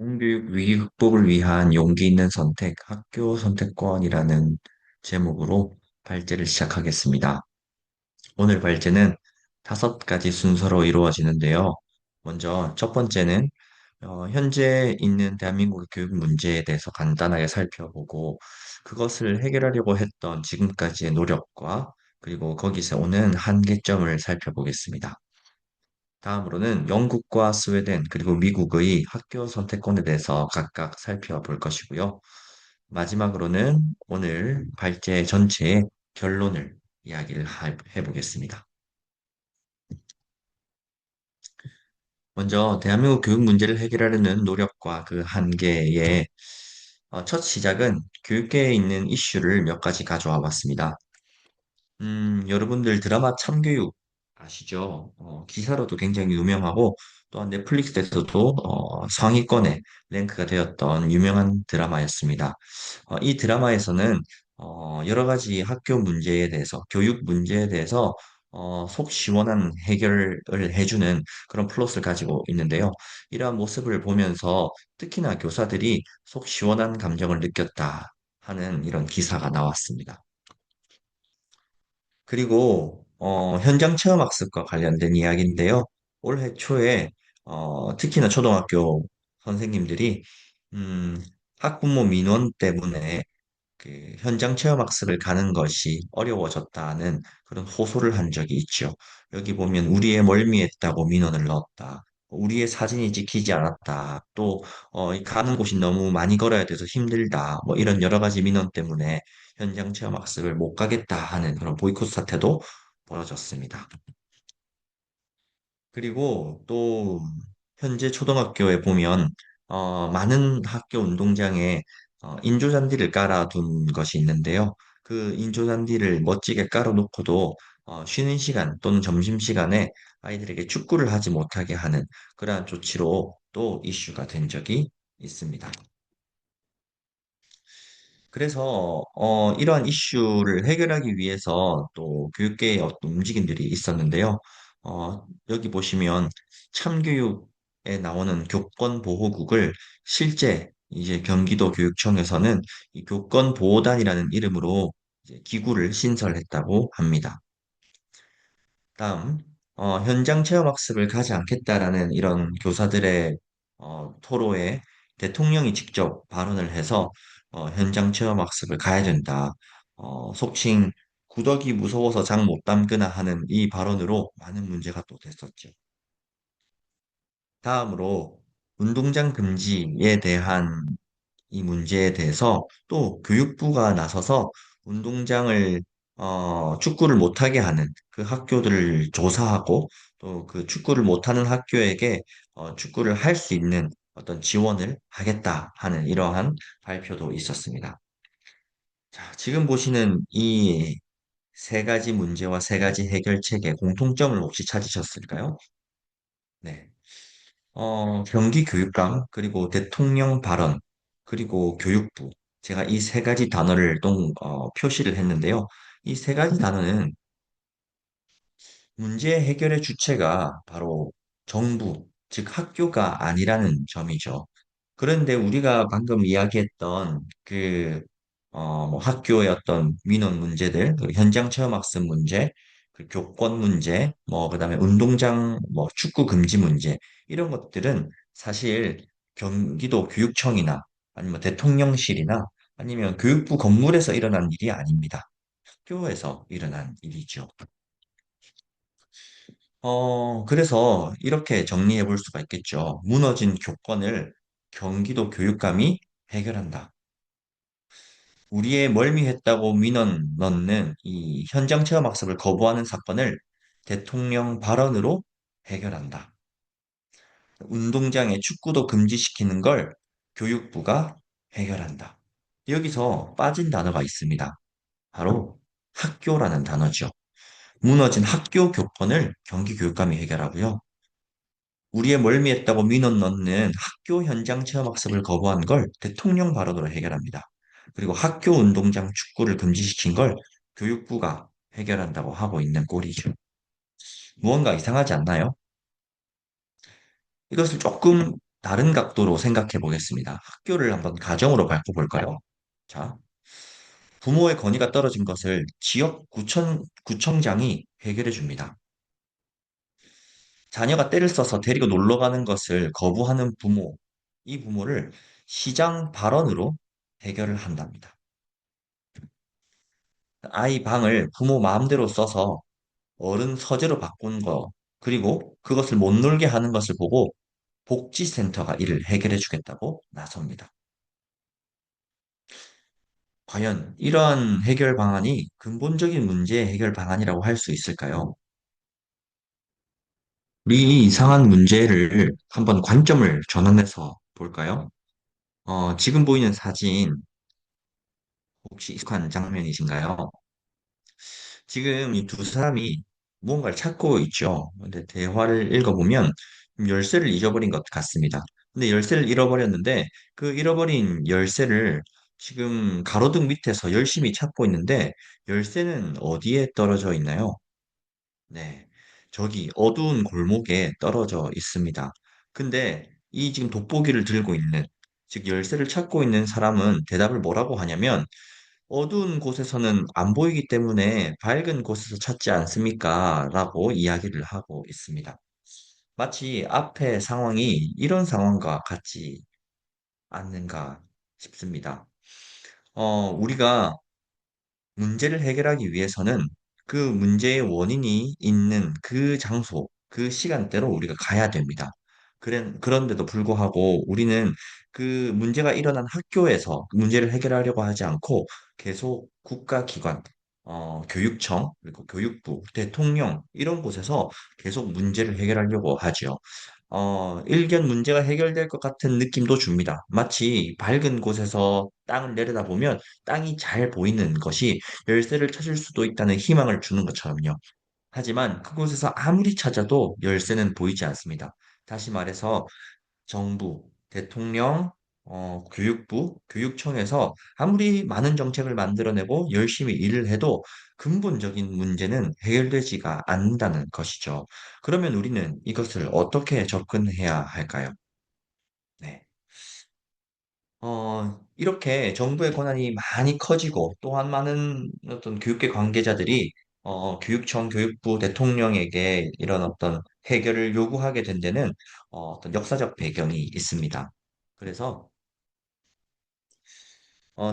공교육 위기 극복을 위한 용기 있는 선택, 학교 선택권이라는 제목으로 발제를 시작하겠습니다. 오늘 발제는 5가지 순서로 이루어지는데요. 먼저 첫 번째는 현재 있는 대한민국의 교육 문제에 대해서 간단하게 살펴보고 그것을 해결하려고 했던 지금까지의 노력과 그리고 거기서 오는 한계점을 살펴보겠습니다. 다음으로는 영국과 스웨덴 그리고 미국의 학교 선택권에 대해서 각각 살펴볼 것이고요. 마지막으로는 오늘 발제 전체의 결론을 이야기를 해보겠습니다. 먼저 대한민국 교육 문제를 해결하려는 노력과 그 한계의 첫 시작은 교육계에 있는 이슈를 몇 가지 가져와 봤습니다. 여러분들 드라마 참교육 아시죠? 기사로도 굉장히 유명하고 또한 넷플릭스에서도 상위권에 랭크가 되었던 유명한 드라마였습니다. 이 드라마에서는 여러 가지 학교 문제에 대해서, 교육 문제에 대해서 속 시원한 해결을 해주는 그런 플롯을 가지고 있는데요. 이러한 모습을 보면서 특히나 교사들이 속 시원한 감정을 느꼈다 하는 이런 기사가 나왔습니다. 그리고 현장 체험 학습과 관련된 이야기인데요. 올해 초에 특히나 초등학교 선생님들이 음, 학부모 민원 때문에 그 현장 체험 학습을 가는 것이 어려워졌다는 그런 호소를 한 적이 있죠. 여기 보면 우리의 멀미했다고 민원을 넣었다. 우리의 사진이 찍히지 않았다. 또 이 가는 곳이 너무 많이 걸어야 돼서 힘들다. 뭐 이런 여러 가지 민원 때문에 현장 체험 학습을 못 가겠다 하는 그런 보이콧 사태도 벌어졌습니다. 그리고 또 현재 초등학교에 보면 많은 학교 운동장에 인조잔디를 깔아둔 것이 있는데요. 그 인조잔디를 멋지게 깔아놓고도 쉬는 시간 또는 점심시간에 아이들에게 축구를 하지 못하게 하는 그러한 조치로 또 이슈가 된 적이 있습니다. 그래서 이러한 이슈를 해결하기 위해서 또 교육계의 어떤 움직임들이 있었는데요. 여기 보시면 참교육에 나오는 교권보호국을 실제 이제 경기도 교육청에서는 이 교권보호단이라는 이름으로 이제 기구를 신설했다고 합니다. 다음, 현장 체험 학습을 가지 않겠다라는 이런 교사들의 토로에 대통령이 직접 발언을 해서 현장 체험 학습을 가야 된다. 속칭 구더기 무서워서 장 못 담그나 하는 이 발언으로 많은 문제가 또 됐었죠. 다음으로 운동장 금지에 대한 이 문제에 대해서 또 교육부가 나서서 운동장을 축구를 못하게 하는 그 학교들을 조사하고 또 그 축구를 못하는 학교에게 축구를 할 수 있는 어떤 지원을 하겠다 하는 이러한 발표도 있었습니다. 자, 지금 보시는 이 3가지 문제와 3가지 해결책의 공통점을 혹시 찾으셨을까요? 네. 경기교육감, 그리고 대통령 발언, 그리고 교육부. 제가 이 3가지 단어를 표시를 했는데요. 이 3가지 단어는 문제 해결의 주체가 바로 정부, 즉 학교가 아니라는 점이죠. 그런데 우리가 방금 이야기했던 뭐 학교의 어떤 민원 문제들, 그리고 현장 체험 학습 문제, 그 교권 문제, 뭐, 그 다음에 운동장, 뭐, 축구 금지 문제, 이런 것들은 사실 경기도 교육청이나 아니면 대통령실이나 아니면 교육부 건물에서 일어난 일이 아닙니다. 학교에서 일어난 일이죠. 그래서 이렇게 정리해 볼 수가 있겠죠. 무너진 교권을 경기도 교육감이 해결한다. 우리의 멀미했다고 민원 넣는 이 현장 체험 학습을 거부하는 사건을 대통령 발언으로 해결한다. 운동장에 축구도 금지시키는 걸 교육부가 해결한다. 여기서 빠진 단어가 있습니다. 바로 학교라는 단어죠. 무너진 학교 교권을 경기교육감이 해결하고요. 우리의 멀미했다고 민원 넣는 학교 현장 체험 학습을 거부한 걸 대통령 발언으로 해결합니다. 그리고 학교 운동장 축구를 금지시킨 걸 교육부가 해결한다고 하고 있는 꼴이죠. 무언가 이상하지 않나요? 이것을 조금 다른 각도로 생각해 보겠습니다. 학교를 한번 가정으로 바꿔볼까요? 자, 부모의 권위가 떨어진 것을 구청장이 해결해 줍니다. 자녀가 떼를 써서 데리고 놀러 가는 것을 거부하는 부모, 이 부모를 시장 발언으로 해결을 한답니다. 아이 방을 부모 마음대로 써서 어른 서재로 바꾼 거, 그리고 그것을 못 놀게 하는 것을 보고 복지센터가 이를 해결해 주겠다고 나섭니다. 과연 이러한 해결 방안이 근본적인 문제 해결 방안이라고 할 수 있을까요? 우리 이 이상한 문제를 한번 관점을 전환해서 볼까요? 지금 보이는 사진 혹시 익숙한 장면이신가요? 지금 이 두 사람이 무언가를 찾고 있죠. 근데 대화를 읽어보면 열쇠를 잊어버린 것 같습니다. 근데 열쇠를 잃어버렸는데 그 잃어버린 열쇠를 지금 가로등 밑에서 열심히 찾고 있는데 열쇠는 어디에 떨어져 있나요? 네. 저기 어두운 골목에 떨어져 있습니다. 근데 이 지금 돋보기를 들고 있는, 즉 열쇠를 찾고 있는 사람은 대답을 뭐라고 하냐면 어두운 곳에서는 안 보이기 때문에 밝은 곳에서 찾지 않습니까? 라고 이야기를 하고 있습니다. 마치 앞의 상황이 이런 상황과 같지 않는가 싶습니다. 우리가 문제를 해결하기 위해서는 그 문제의 원인이 있는 그 장소, 그 시간대로 우리가 가야 됩니다. 그런데도 불구하고 우리는 그 문제가 일어난 학교에서 그 문제를 해결하려고 하지 않고 계속 국가기관, 교육청, 그리고 교육부, 대통령, 이런 곳에서 계속 문제를 해결하려고 하죠. 일견 문제가 해결될 것 같은 느낌도 줍니다. 마치 밝은 곳에서 땅을 내려다보면 땅이 잘 보이는 것이 열쇠를 찾을 수도 있다는 희망을 주는 것처럼요. 하지만 그곳에서 아무리 찾아도 열쇠는 보이지 않습니다. 다시 말해서 정부, 대통령, 교육부, 교육청에서 아무리 많은 정책을 만들어내고 열심히 일을 해도 근본적인 문제는 해결되지가 않는다는 것이죠. 그러면 우리는 이것을 어떻게 접근해야 할까요? 네. 이렇게 정부의 권한이 많이 커지고 또한 많은 어떤 교육계 관계자들이 교육청, 교육부, 대통령에게 이런 어떤 해결을 요구하게 된 데는 어떤 역사적 배경이 있습니다. 그래서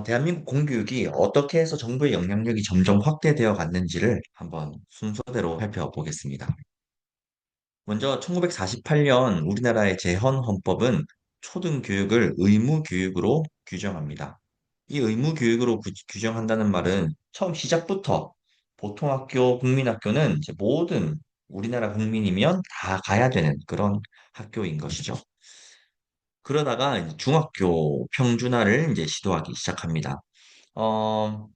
대한민국 공교육이 어떻게 해서 정부의 영향력이 점점 확대되어 갔는지를 한번 순서대로 살펴보겠습니다. 먼저 1948년 우리나라의 재헌헌법은 초등교육을 의무교육으로 규정합니다. 이 의무교육으로 규정한다는 말은 처음 시작부터 보통학교, 국민학교는 이제 모든 우리나라 국민이면 다 가야 되는 그런 학교인 것이죠. 그러다가 이제 중학교 평준화를 이제 시도하기 시작합니다. 어,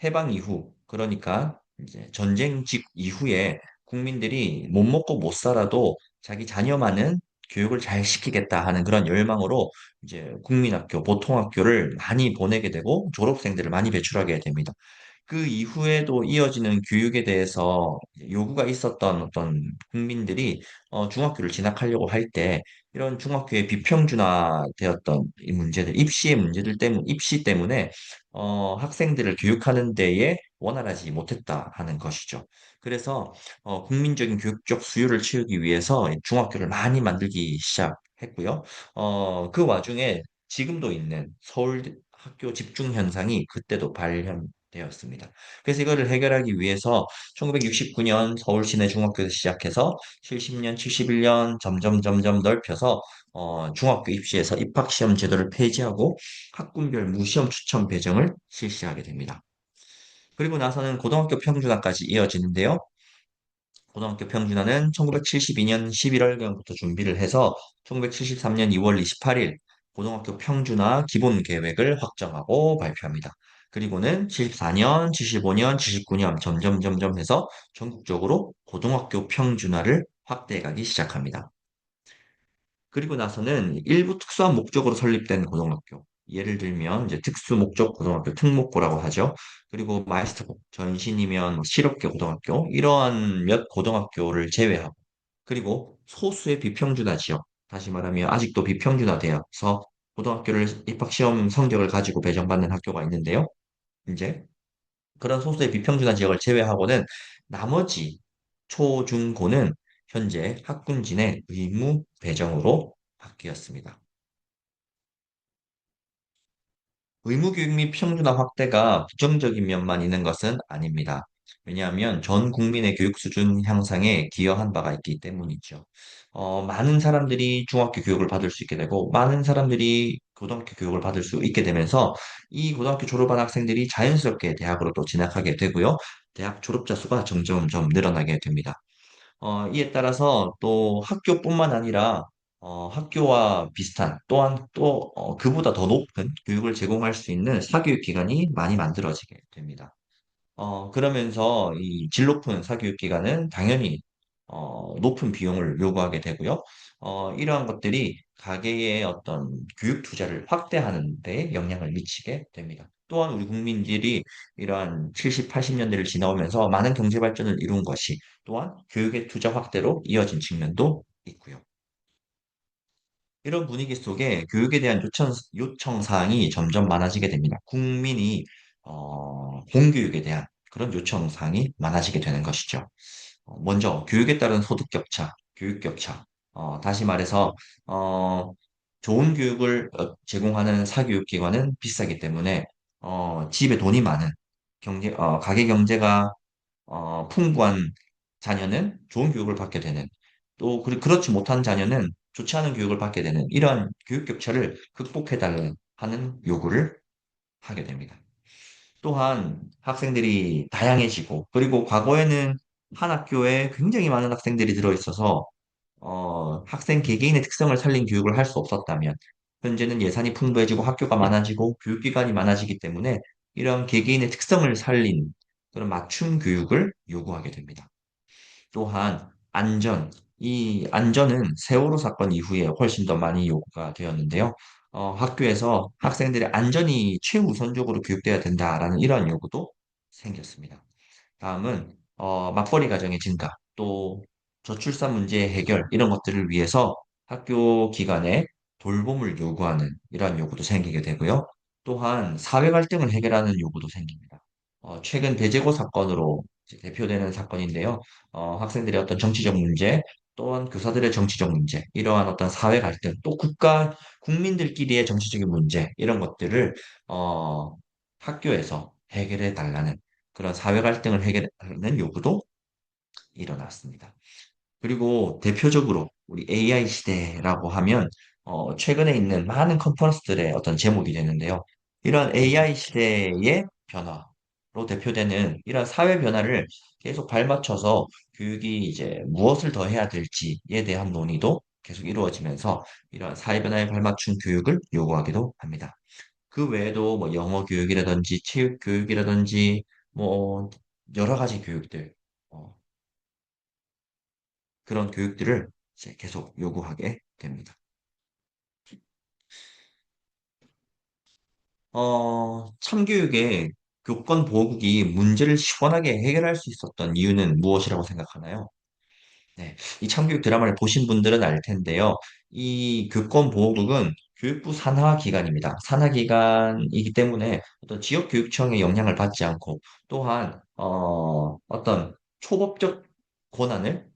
해방 이후, 그러니까 이제 전쟁 직 이후에 국민들이 못 먹고 못 살아도 자기 자녀만은 교육을 잘 시키겠다 하는 그런 열망으로 이제 국민학교, 보통학교를 많이 보내게 되고 졸업생들을 많이 배출하게 됩니다. 그 이후에도 이어지는 교육에 대해서 요구가 있었던 어떤 국민들이 중학교를 진학하려고 할 때 이런 중학교의 비평준화되었던 이 문제들, 입시의 문제들 때문, 입시 때문에 학생들을 교육하는 데에 원활하지 못했다 하는 것이죠. 그래서 국민적인 교육적 수요를 채우기 위해서 중학교를 많이 만들기 시작했고요. 그 와중에 지금도 있는 서울 학교 집중 현상이 그때도 발현되었습니다. 그래서 이거를 해결하기 위해서 1969년 서울 시내 중학교에서 시작해서 70년, 71년 점점 넓혀서 중학교 입시에서 입학시험 제도를 폐지하고 학군별 무시험 추천 배정을 실시하게 됩니다. 그리고 나서는 고등학교 평준화까지 이어지는데요. 고등학교 평준화는 1972년 11월경부터 준비를 해서 1973년 2월 28일 고등학교 평준화 기본 계획을 확정하고 발표합니다. 그리고는 74년, 75년, 79년 점점 해서 전국적으로 고등학교 평준화를 확대해 가기 시작합니다. 그리고 나서는 일부 특수한 목적으로 설립된 고등학교. 예를 들면 이제 특수 목적 고등학교, 특목고라고 하죠. 그리고 마이스터고, 전신이면 실업계 고등학교, 이러한 몇 고등학교를 제외하고, 그리고 소수의 비평준화 지역. 다시 말하면 아직도 비평준화되어서 고등학교를 입학시험 성적을 가지고 배정받는 학교가 있는데요. 이제 그런 소수의 비평준화 지역을 제외하고는 나머지 초, 중, 고는 현재 학군진의 의무 배정으로 바뀌었습니다. 의무교육 및 평준화 확대가 부정적인 면만 있는 것은 아닙니다. 왜냐하면 전 국민의 교육 수준 향상에 기여한 바가 있기 때문이죠. 많은 사람들이 중학교 교육을 받을 수 있게 되고, 많은 사람들이 고등학교 교육을 받을 수 있게 되면서, 이 고등학교 졸업한 학생들이 자연스럽게 대학으로 또 진학하게 되고요. 대학 졸업자 수가 점점점 늘어나게 됩니다. 이에 따라서 또 학교뿐만 아니라 학교와 비슷한 또한 또 그보다 더 높은 교육을 제공할 수 있는 사교육 기관이 많이 만들어지게 됩니다. 그러면서 이 질 높은 사교육 기관은 당연히 높은 비용을 요구하게 되고요. 이러한 것들이 가계의 어떤 교육 투자를 확대하는 데 영향을 미치게 됩니다. 또한 우리 국민들이 이러한 70, 80년대를 지나오면서 많은 경제 발전을 이룬 것이 또한 교육의 투자 확대로 이어진 측면도 있고요. 이런 분위기 속에 교육에 대한 요청 사항이 점점 많아지게 됩니다. 국민이 공교육에 대한 그런 요청 사항이 많아지게 되는 것이죠. 먼저 교육에 따른 소득 격차, 교육 격차. 다시 말해서 좋은 교육을 제공하는 사교육기관은 비싸기 때문에 집에 돈이 많은 가계 경제가 풍부한 자녀는 좋은 교육을 받게 되는 또 그렇지 못한 자녀는 좋지 않은 교육을 받게 되는 이러한 교육 격차를 극복해달라는 하는 요구를 하게 됩니다. 또한 학생들이 다양해지고 그리고 과거에는 한 학교에 굉장히 많은 학생들이 들어있어서 학생 개개인의 특성을 살린 교육을 할 수 없었다면 현재는 예산이 풍부해지고 학교가 많아지고 교육기관이 많아지기 때문에 이런 개개인의 특성을 살린 그런 맞춤 교육을 요구하게 됩니다. 또한 이 안전은 세월호 사건 이후에 훨씬 더 많이 요구가 되었는데요. 학교에서 학생들의 안전이 최우선적으로 교육돼야 된다라는 이러한 요구도 생겼습니다. 다음은 맞벌이 가정의 증가, 또 저출산 문제 해결 이런 것들을 위해서 학교 기관에 돌봄을 요구하는 이러한 요구도 생기게 되고요. 또한 사회 갈등을 해결하는 요구도 생깁니다. 최근 배제고 사건으로 이제 대표되는 사건인데요. 학생들의 어떤 정치적 문제, 또한 교사들의 정치적 문제, 이러한 어떤 사회 갈등, 또 국민들끼리의 정치적인 문제, 이런 것들을 학교에서 해결해 달라는 그런 사회 갈등을 해결하는 요구도 일어났습니다. 그리고 대표적으로 우리 AI 시대라고 하면 최근에 있는 많은 컨퍼런스들의 어떤 제목이 되는데요. 이런 AI 시대의 변화로 대표되는 이런 사회 변화를 계속 발맞춰서 교육이 이제 무엇을 더 해야 될지에 대한 논의도 계속 이루어지면서 이런 사회 변화에 발맞춘 교육을 요구하기도 합니다. 그 외에도 뭐 영어 교육이라든지 체육 교육이라든지 뭐 여러 가지 교육들 어, 그런 교육들을 이제 계속 요구하게 됩니다. 참교육의 교권 보호국이 문제를 시원하게 해결할 수 있었던 이유는 무엇이라고 생각하나요? 네, 이 참교육 드라마를 보신 분들은 알 텐데요. 이 교권보호국은 교육부 산하 기관입니다. 산하 기관이기 때문에 어떤 지역교육청의 영향을 받지 않고 또한 어떤 초법적 권한을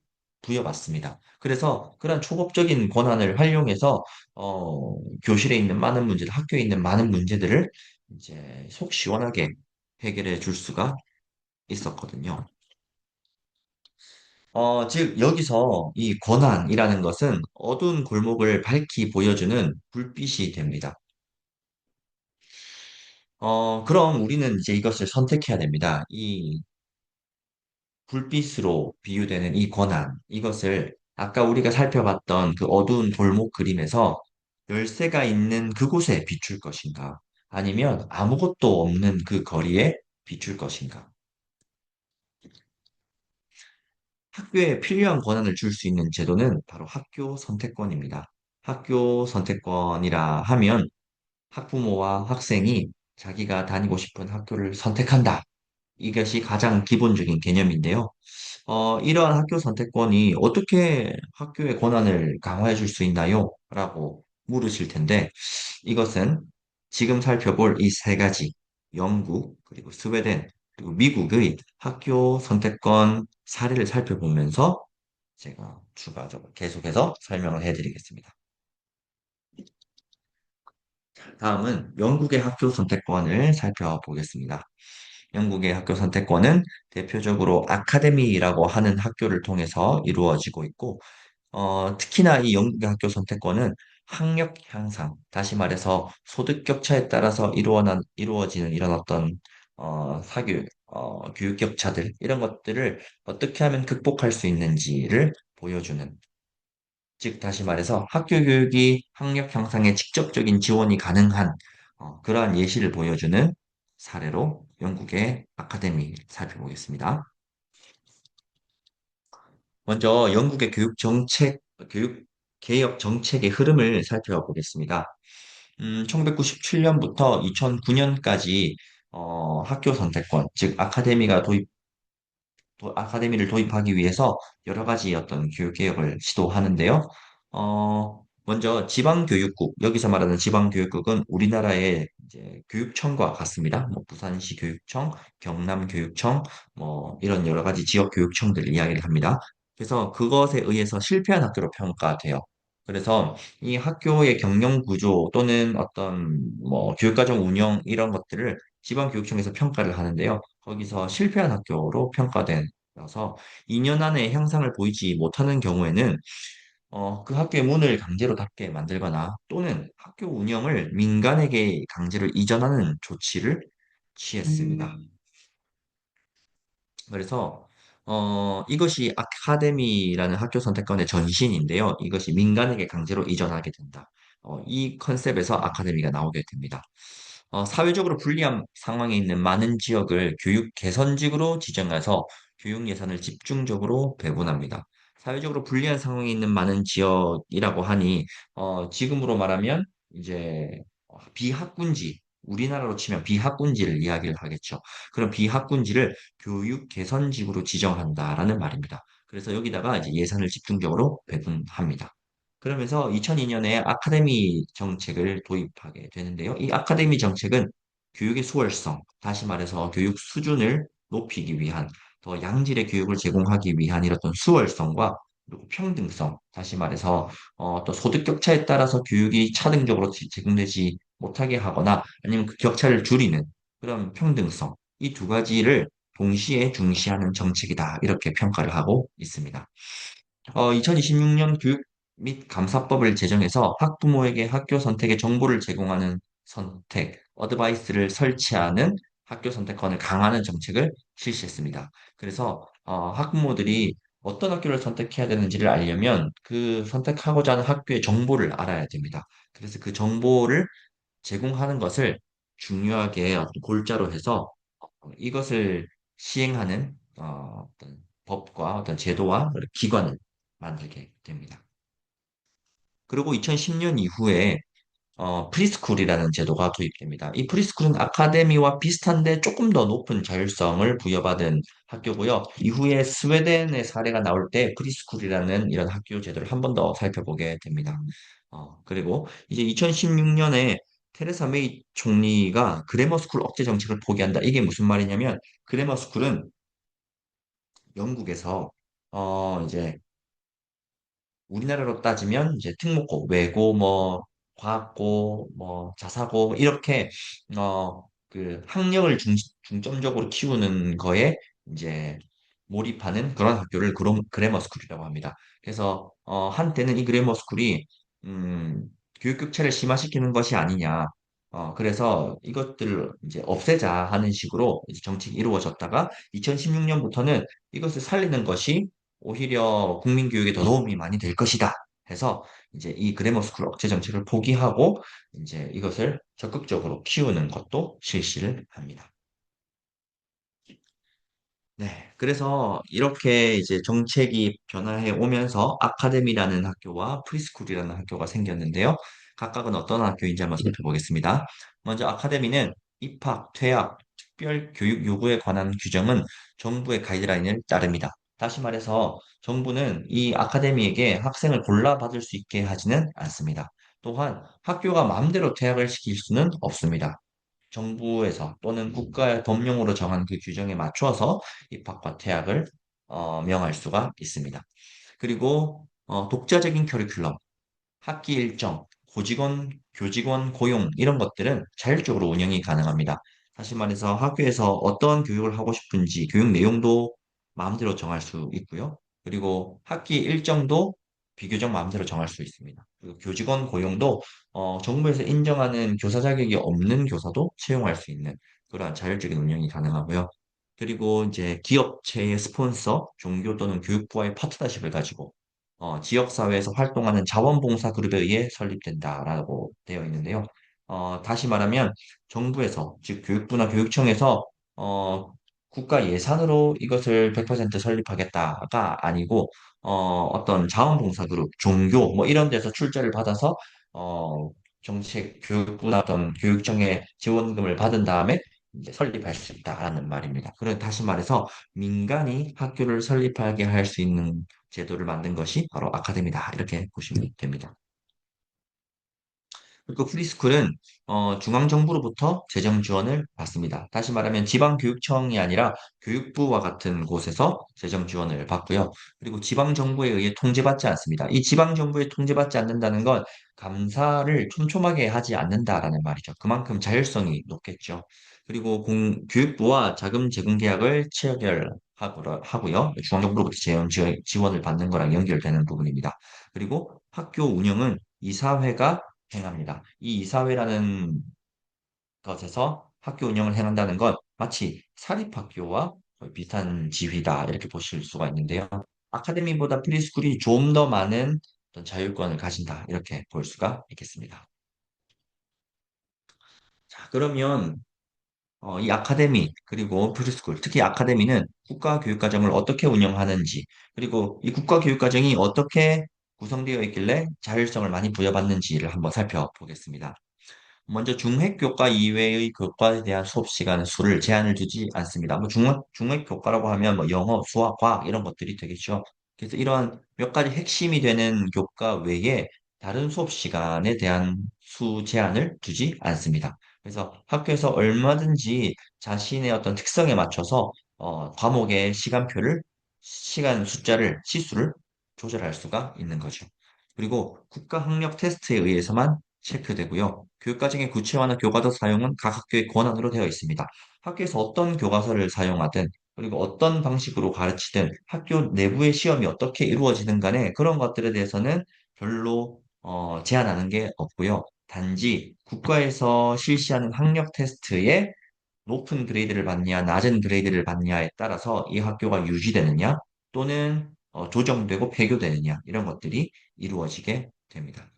부여받습니다. 그래서 그런 초법적인 권한을 활용해서 교실에 있는 많은 문제들, 학교에 있는 많은 문제들을 이제 속 시원하게 해결해 줄 수가 있었거든요. 즉, 여기서 이 권한이라는 것은 어두운 골목을 밝히 보여주는 불빛이 됩니다. 그럼 우리는 이제 이것을 선택해야 됩니다. 이 불빛으로 비유되는 이 권한, 이것을 아까 우리가 살펴봤던 그 어두운 골목 그림에서 열쇠가 있는 그곳에 비출 것인가? 아니면 아무것도 없는 그 거리에 비출 것인가? 학교에 필요한 권한을 줄 수 있는 제도는 바로 학교 선택권입니다. 학교 선택권이라 하면 학부모와 학생이 자기가 다니고 싶은 학교를 선택한다. 이것이 가장 기본적인 개념인데요. 이러한 학교 선택권이 어떻게 학교의 권한을 강화해 줄 수 있나요? 라고 물으실 텐데, 이것은 지금 살펴볼 이 세 가지, 영국, 그리고 스웨덴, 그리고 미국의 학교 선택권 사례를 살펴보면서 제가 추가적으로 계속해서 설명을 해드리겠습니다. 다음은 영국의 학교 선택권을 살펴보겠습니다. 영국의 학교 선택권은 대표적으로 아카데미라고 하는 학교를 통해서 이루어지고 있고, 특히나 이 영국의 학교 선택권은 학력 향상, 다시 말해서 소득 격차에 따라서 이루어지는 이런 어떤 교육 격차들, 이런 것들을 어떻게 하면 극복할 수 있는지를 보여주는, 즉, 다시 말해서 학교 교육이 학력 향상에 직접적인 지원이 가능한 그러한 예시를 보여주는 사례로 영국의 아카데미 살펴보겠습니다. 먼저 영국의 교육 개혁 정책의 흐름을 살펴보겠습니다. 1997년부터 2009년까지 학교 선택권, 즉 아카데미를 도입하기 위해서 여러 가지 어떤 교육 개혁을 시도하는데요. 먼저 지방교육국, 여기서 말하는 지방교육국은 우리나라의 이제 교육청과 같습니다. 뭐 부산시 교육청, 경남교육청, 뭐 이런 여러 가지 지역 교육청들 이야기를 합니다. 그래서 그것에 의해서 실패한 학교로 평가돼요. 그래서 이 학교의 경영 구조 또는 어떤 뭐 교육과정 운영 이런 것들을 지방교육청에서 평가를 하는데요. 거기서 실패한 학교로 평가돼서 2년 안에 향상을 보이지 못하는 경우에는 그 학교의 문을 강제로 닫게 만들거나 또는 학교 운영을 민간에게 강제로 이전하는 조치를 취했습니다. 그래서 이것이 아카데미라는 학교 선택권의 전신인데요. 이것이 민간에게 강제로 이전하게 된다. 이 컨셉에서 아카데미가 나오게 됩니다. 사회적으로 불리한 상황에 있는 많은 지역을 교육 개선직으로 지정해서 교육 예산을 집중적으로 배분합니다. 사회적으로 불리한 상황에 있는 많은 지역이라고 하니 지금으로 말하면 이제 비학군지, 우리나라로 치면 비학군지를 이야기를 하겠죠. 그런 비학군지를 교육 개선직으로 지정한다라는 말입니다. 그래서 여기다가 이제 예산을 집중적으로 배분합니다. 그러면서 2002년에 아카데미 정책을 도입하게 되는데요. 이 아카데미 정책은 교육의 수월성, 다시 말해서 교육 수준을 높이기 위한 더 양질의 교육을 제공하기 위한 이런 어떤 수월성과 그리고 평등성, 다시 말해서 또 소득 격차에 따라서 교육이 차등적으로 제공되지 못하게 하거나 아니면 그 격차를 줄이는 그런 평등성, 이 두 가지를 동시에 중시하는 정책이다. 이렇게 평가를 하고 있습니다. 2026년 교육 및 감사법을 제정해서 학부모에게 학교 선택의 정보를 제공하는 어드바이스를 설치하는 학교 선택권을 강화하는 정책을 실시했습니다. 그래서 학부모들이 어떤 학교를 선택해야 되는지를 알려면 그 선택하고자 하는 학교의 정보를 알아야 됩니다. 그래서 그 정보를 제공하는 것을 중요하게 어떤 골자로 해서 이것을 시행하는 어떤 법과 어떤 제도와 기관을 만들게 됩니다. 그리고 2010년 이후에 프리스쿨이라는 제도가 도입됩니다. 이 프리스쿨은 아카데미와 비슷한데 조금 더 높은 자율성을 부여받은 학교고요. 이후에 스웨덴의 사례가 나올 때 프리스쿨이라는 이런 학교 제도를 한 번 더 살펴보게 됩니다. 그리고 이제 2016년에 테레사 메이 총리가 그래머스쿨 억제 정책을 포기한다. 이게 무슨 말이냐면 그래머스쿨은 영국에서 이제 우리나라로 따지면 이제 특목고, 외고, 뭐 과학고, 뭐 자사고 이렇게 그 학력을 중점적으로 키우는 거에 이제 몰입하는 그런 학교를 그래머 스쿨이라고 합니다. 그래서 한때는 이 그래머 스쿨이 음, 교육 격차를 심화시키는 것이 아니냐. 그래서 이것들을 이제 없애자 하는 식으로 이제 정책이 이루어졌다가 2016년부터는 이것을 살리는 것이 오히려 국민 교육에 더 도움이 많이 될 것이다 해서 이제 이 그래머 스쿨 억제 정책을 포기하고 이제 이것을 적극적으로 키우는 것도 실시를 합니다. 네. 그래서 이렇게 이제 정책이 변화해 오면서 아카데미라는 학교와 프리스쿨이라는 학교가 생겼는데요. 각각은 어떤 학교인지 한번 살펴보겠습니다. 먼저 아카데미는 입학, 퇴학, 특별 교육 요구에 관한 규정은 정부의 가이드라인을 따릅니다. 다시 말해서 정부는 이 아카데미에게 학생을 골라받을 수 있게 하지는 않습니다. 또한 학교가 마음대로 퇴학을 시킬 수는 없습니다. 정부에서 또는 국가의 법령으로 정한 그 규정에 맞춰서 입학과 퇴학을 명할 수가 있습니다. 그리고 독자적인 커리큘럼, 학기 일정, 교직원 고용 이런 것들은 자율적으로 운영이 가능합니다. 다시 말해서 학교에서 어떤 교육을 하고 싶은지 교육 내용도 마음대로 정할 수 있고요. 그리고 학기 일정도 비교적 마음대로 정할 수 있습니다. 그리고 교직원 고용도 정부에서 인정하는 교사 자격이 없는 교사도 채용할 수 있는 그러한 자율적인 운영이 가능하고요. 그리고 이제 기업체의 스폰서, 종교 또는 교육부와의 파트너십을 가지고 지역사회에서 활동하는 자원봉사 그룹에 의해 설립된다라고 되어 있는데요. 다시 말하면 정부에서, 즉 교육부나 교육청에서 국가 예산으로 이것을 100% 설립하겠다가 아니고 어떤 자원봉사 그룹, 종교 뭐 이런 데서 출자를 받아서 어, 정책 교육부나 어떤 교육청의 지원금을 받은 다음에 이제 설립할 수 있다라는 말입니다. 그래 다시 말해서 민간이 학교를 설립하게 할 수 있는 제도를 만든 것이 바로 아카데미다. 이렇게 보시면 됩니다. 그리고 프리스쿨은 중앙정부로부터 재정 지원을 받습니다. 다시 말하면 지방교육청이 아니라 교육부와 같은 곳에서 재정 지원을 받고요. 그리고 지방정부에 의해 통제받지 않습니다. 이 지방정부에 통제받지 않는다는 건 감사를 촘촘하게 하지 않는다라는 말이죠. 그만큼 자율성이 높겠죠. 그리고 교육부와 자금 제공 계약을 체결하고요. 중앙정부로부터 지원을 받는 거랑 연결되는 부분입니다. 그리고 학교 운영은 이사회가 행합니다. 이 이사회라는 것에서 학교 운영을 행한다는 건 마치 사립학교와 거의 비슷한 지위다 이렇게 보실 수가 있는데요. 아카데미보다 프리스쿨이 좀 더 많은 어떤 자율권을 가진다 이렇게 볼 수가 있겠습니다. 자, 그러면 이 아카데미 그리고 프리스쿨 특히 아카데미는 국가교육과정을 어떻게 운영하는지 그리고 이 국가교육과정이 어떻게 구성되어 있길래 자율성을 많이 부여받는지를 한번 살펴보겠습니다. 먼저 중획교과 이외의 교과에 대한 수업 시간 수를 제한을 두지 않습니다. 뭐 중획교과라고 하면 뭐 영어, 수학, 과학 이런 것들이 되겠죠. 그래서 이러한 몇 가지 핵심이 되는 교과 외에 다른 수업 시간에 대한 수 제한을 두지 않습니다. 그래서 학교에서 얼마든지 자신의 어떤 특성에 맞춰서 과목의 시간 숫자를, 시수를 조절할 수가 있는 거죠. 그리고 국가학력 테스트에 의해서만 체크되고요. 교육과정의 구체화나 교과서 사용은 각 학교의 권한으로 되어 있습니다. 학교에서 어떤 교과서를 사용하든 그리고 어떤 방식으로 가르치든 학교 내부의 시험이 어떻게 이루어지든 간에 그런 것들에 대해서는 별로 제한하는 게 없고요. 단지 국가에서 실시하는 학력 테스트에 높은 그레이드를 받냐, 낮은 그레이드를 받냐에 따라서 이 학교가 유지되느냐, 또는 조정되고 폐교되느냐, 이런 것들이 이루어지게 됩니다.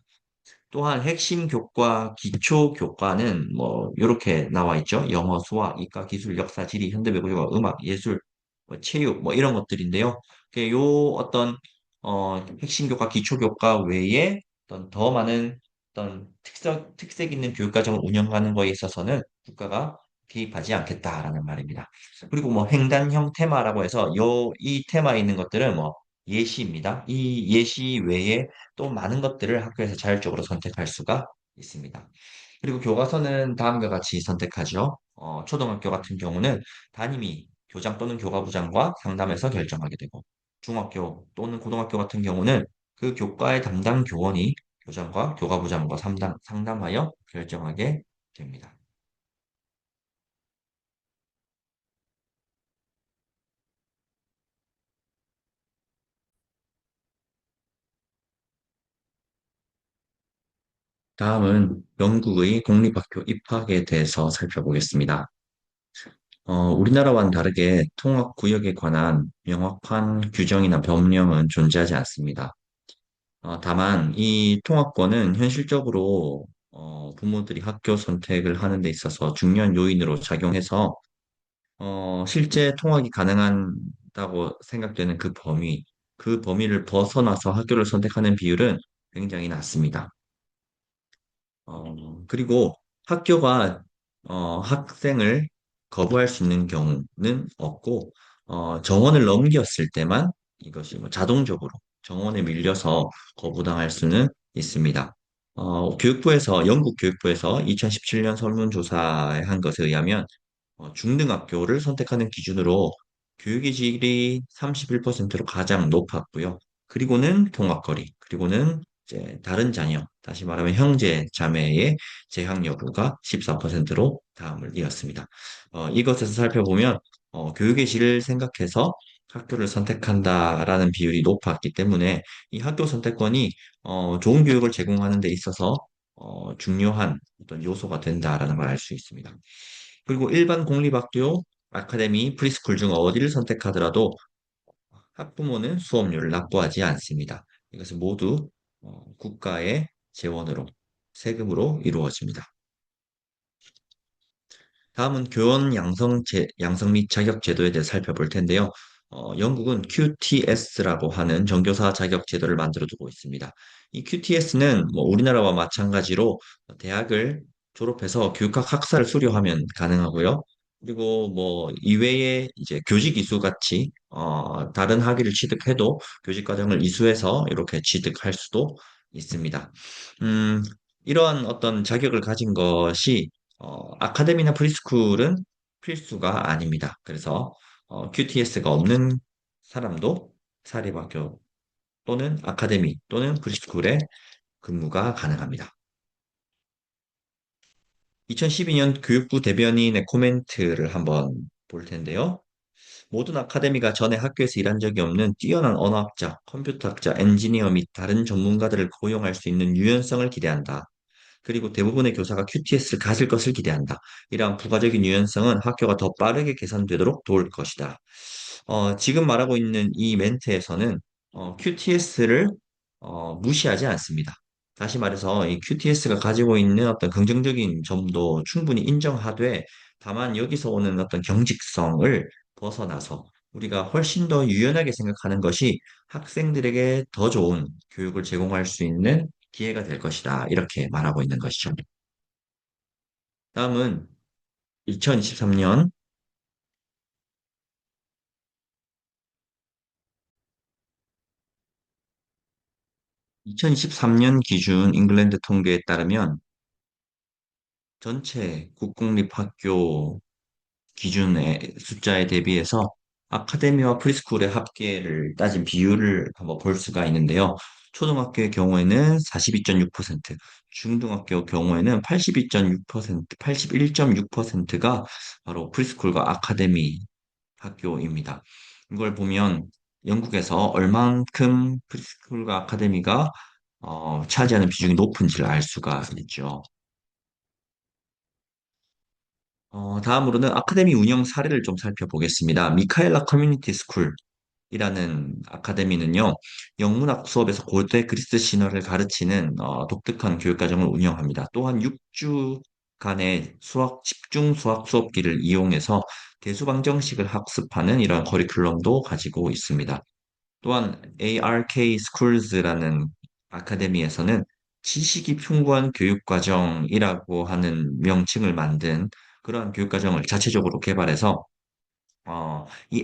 또한 핵심 교과, 기초 교과는 뭐 이렇게 나와 있죠. 영어, 수학, 이과, 기술, 역사, 지리, 현대배구가, 음악, 예술, 뭐 체육 뭐 이런 것들인데요. 요 어떤 핵심 교과, 기초 교과 외에 어떤 더 많은 어떤 특색 있는 교육과정을 운영하는 거에 있어서는 국가가 개입하지 않겠다라는 말입니다. 그리고 뭐 횡단형 테마라고 해서 이 테마에 있는 것들은 뭐 예시입니다. 이 예시 외에 또 많은 것들을 학교에서 자율적으로 선택할 수가 있습니다. 그리고 교과서는 다음과 같이 선택하죠. 초등학교 같은 경우는 담임이 교장 또는 교과부장과 상담해서 결정하게 되고, 중학교 또는 고등학교 같은 경우는 그 교과의 담당 교원이 교장과 교과부장과 상담하여 결정하게 됩니다. 다음은 영국의 공립학교 입학에 대해서 살펴보겠습니다. 우리나라와는 다르게 통합구역에 관한 명확한 규정이나 법령은 존재하지 않습니다. 다만 이 통합권은 현실적으로 부모들이 학교 선택을 하는 데 있어서 중요한 요인으로 작용해서 실제 통학이 가능하다고 생각되는 그 범위를 벗어나서 학교를 선택하는 비율은 굉장히 낮습니다. 그리고 학교가 학생을 거부할 수 있는 경우는 없고, 정원을 넘겼을 때만 이것이 뭐 자동적으로 정원에 밀려서 거부당할 수는 있습니다. 영국 교육부에서 2017년 설문조사에 한 것에 의하면 중등학교를 선택하는 기준으로 교육의 질이 31%로 가장 높았고요. 그리고는 통학거리, 그리고는 이제 다른 자녀, 다시 말하면 형제, 자매의 재학 여부가 14%로 다음을 이었습니다. 이것에서 살펴보면 교육의 질을 생각해서 학교를 선택한다라는 비율이 높았기 때문에 이 학교 선택권이 좋은 교육을 제공하는 데 있어서 중요한 어떤 요소가 된다라는 걸 알 수 있습니다. 그리고 일반 공립학교, 아카데미, 프리스쿨 중 어디를 선택하더라도 학부모는 수업료를 납부하지 않습니다. 이것은 모두 국가의 재원으로, 세금으로 이루어집니다. 다음은 교원 양성 및 자격 제도에 대해 살펴볼 텐데요. 영국은 QTS라고 하는 정교사 자격 제도를 만들어 두고 있습니다. 이 QTS는 뭐 우리나라와 마찬가지로 대학을 졸업해서 교육학 학사를 수료하면 가능하고요. 그리고 뭐 이외에 이제 교직 이수 같이 다른 학위를 취득해도 교직 과정을 이수해서 이렇게 취득할 수도 있습니다. 음, 이러한 어떤 자격을 가진 것이 아카데미나 프리스쿨은 필수가 아닙니다. 그래서 QTS가 없는 사람도 사립학교 또는 아카데미 또는 프리스쿨에 근무가 가능합니다. 2012년 교육부 대변인의 코멘트를 한번 볼 텐데요. 모든 아카데미가 전에 학교에서 일한 적이 없는 뛰어난 언어학자, 컴퓨터학자, 엔지니어 및 다른 전문가들을 고용할 수 있는 유연성을 기대한다. 그리고 대부분의 교사가 QTS를 가질 것을 기대한다. 이러한 부가적인 유연성은 학교가 더 빠르게 개선되도록 도울 것이다. 지금 말하고 있는 이 멘트에서는 QTS를 무시하지 않습니다. 다시 말해서 이 QTS가 가지고 있는 어떤 긍정적인 점도 충분히 인정하되 다만 여기서 오는 어떤 경직성을 벗어나서 우리가 훨씬 더 유연하게 생각하는 것이 학생들에게 더 좋은 교육을 제공할 수 있는 기회가 될 것이다. 이렇게 말하고 있는 것이죠. 다음은 2023년 2023년 기준 잉글랜드 통계에 따르면 전체 국공립학교 기준의 숫자에 대비해서 아카데미와 프리스쿨의 합계를 따진 비율을 한번 볼 수가 있는데요. 초등학교의 경우에는 42.6%, 중등학교 경우에는 82.6%, 81.6%가 바로 프리스쿨과 아카데미 학교입니다. 이걸 보면 영국에서 얼만큼 프리스쿨과 아카데미가 차지하는 비중이 높은지를 알 수가 있죠. 다음으로는 아카데미 운영 사례를 좀 살펴보겠습니다. 미카엘라 커뮤니티 스쿨이라는 아카데미는요, 영문학 수업에서 고대 그리스 신화를 가르치는 독특한 교육과정을 운영합니다. 또한 6주간의 집중 수학 수업기를 이용해서 대수방정식을 학습하는 이러한 커리큘럼도 가지고 있습니다. 또한 ARK Schools.라는 아카데미에서는 지식이 풍부한 교육과정이라고 하는 명칭을 만든 그러한 교육과정을 자체적으로 개발해서 이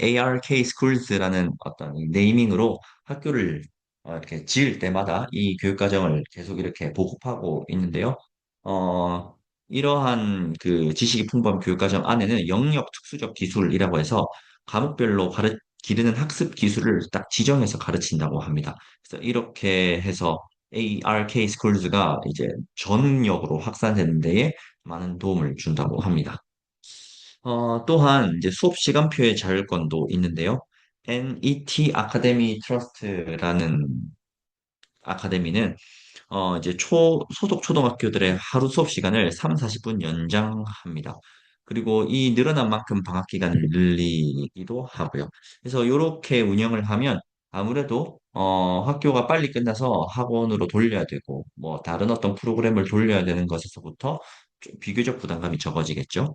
ARK Schools.라는 어떤 이 네이밍으로 학교를 이렇게 지을 때마다 이 교육과정을 계속 이렇게 보급하고 있는데요. 어, 이러한 그 지식이 풍부한 교육과정 안에는 영역 특수적 기술이라고 해서 과목별로 기르는 학습 기술을 딱 지정해서 가르친다고 합니다. 그래서 이렇게 해서 ARK Schools.가 이제 전역으로 확산되는 데에 많은 도움을 준다고 합니다. 또한 이제 수업 시간표의 자율권도 있는데요. NET 아카데미 트러스트라는 아카데미는 이제 소속 초등학교들의 하루 수업 시간을 3, 40분 연장합니다. 그리고 이 늘어난 만큼 방학 기간을 늘리기도 하고요. 그래서 이렇게 운영을 하면 아무래도 학교가 빨리 끝나서 학원으로 돌려야 되고 뭐 다른 어떤 프로그램을 돌려야 되는 것에서부터 좀 비교적 부담감이 적어지겠죠.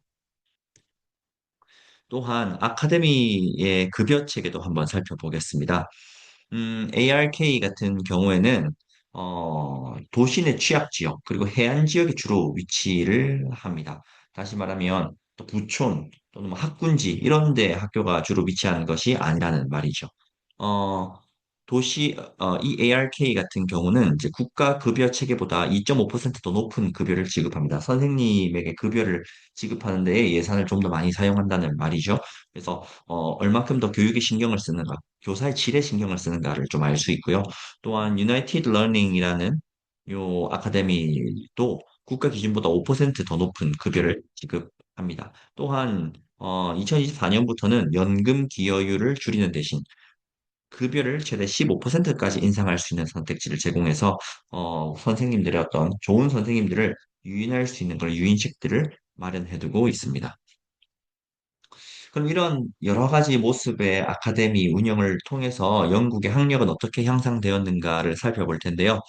또한 아카데미의 급여 체계도 한번 살펴보겠습니다. ARK 같은 경우에는 도시 내 취약 지역 그리고 해안 지역에 주로 위치를 합니다. 다시 말하면 또 부촌 또는 뭐 학군지 이런 데 학교가 주로 위치하는 것이 아니라는 말이죠. 어, 이 ARK 같은 경우는 이제 국가 급여 체계보다 2.5%더 높은 급여를 지급합니다. 선생님에게 급여를 지급하는 데에 예산을 좀 더 많이 사용한다는 말이죠. 그래서 얼만큼 더 교육에 신경을 쓰는가, 교사의 질에 신경을 쓰는가를 좀 알 수 있고요. 또한 유나이티드 러닝이라는 요 아카데미도 국가 기준보다 5%더 높은 급여를 지급합니다. 또한 2024년부터는 연금 기여율을 줄이는 대신 급여를 최대 15%까지 인상할 수 있는 선택지를 제공해서 선생님들의 어떤 좋은 선생님들을 유인할 수 있는 그런 유인책들을 마련해두고 있습니다. 그럼 이런 여러 가지 모습의 아카데미 운영을 통해서 영국의 학력은 어떻게 향상되었는가를 살펴볼 텐데요.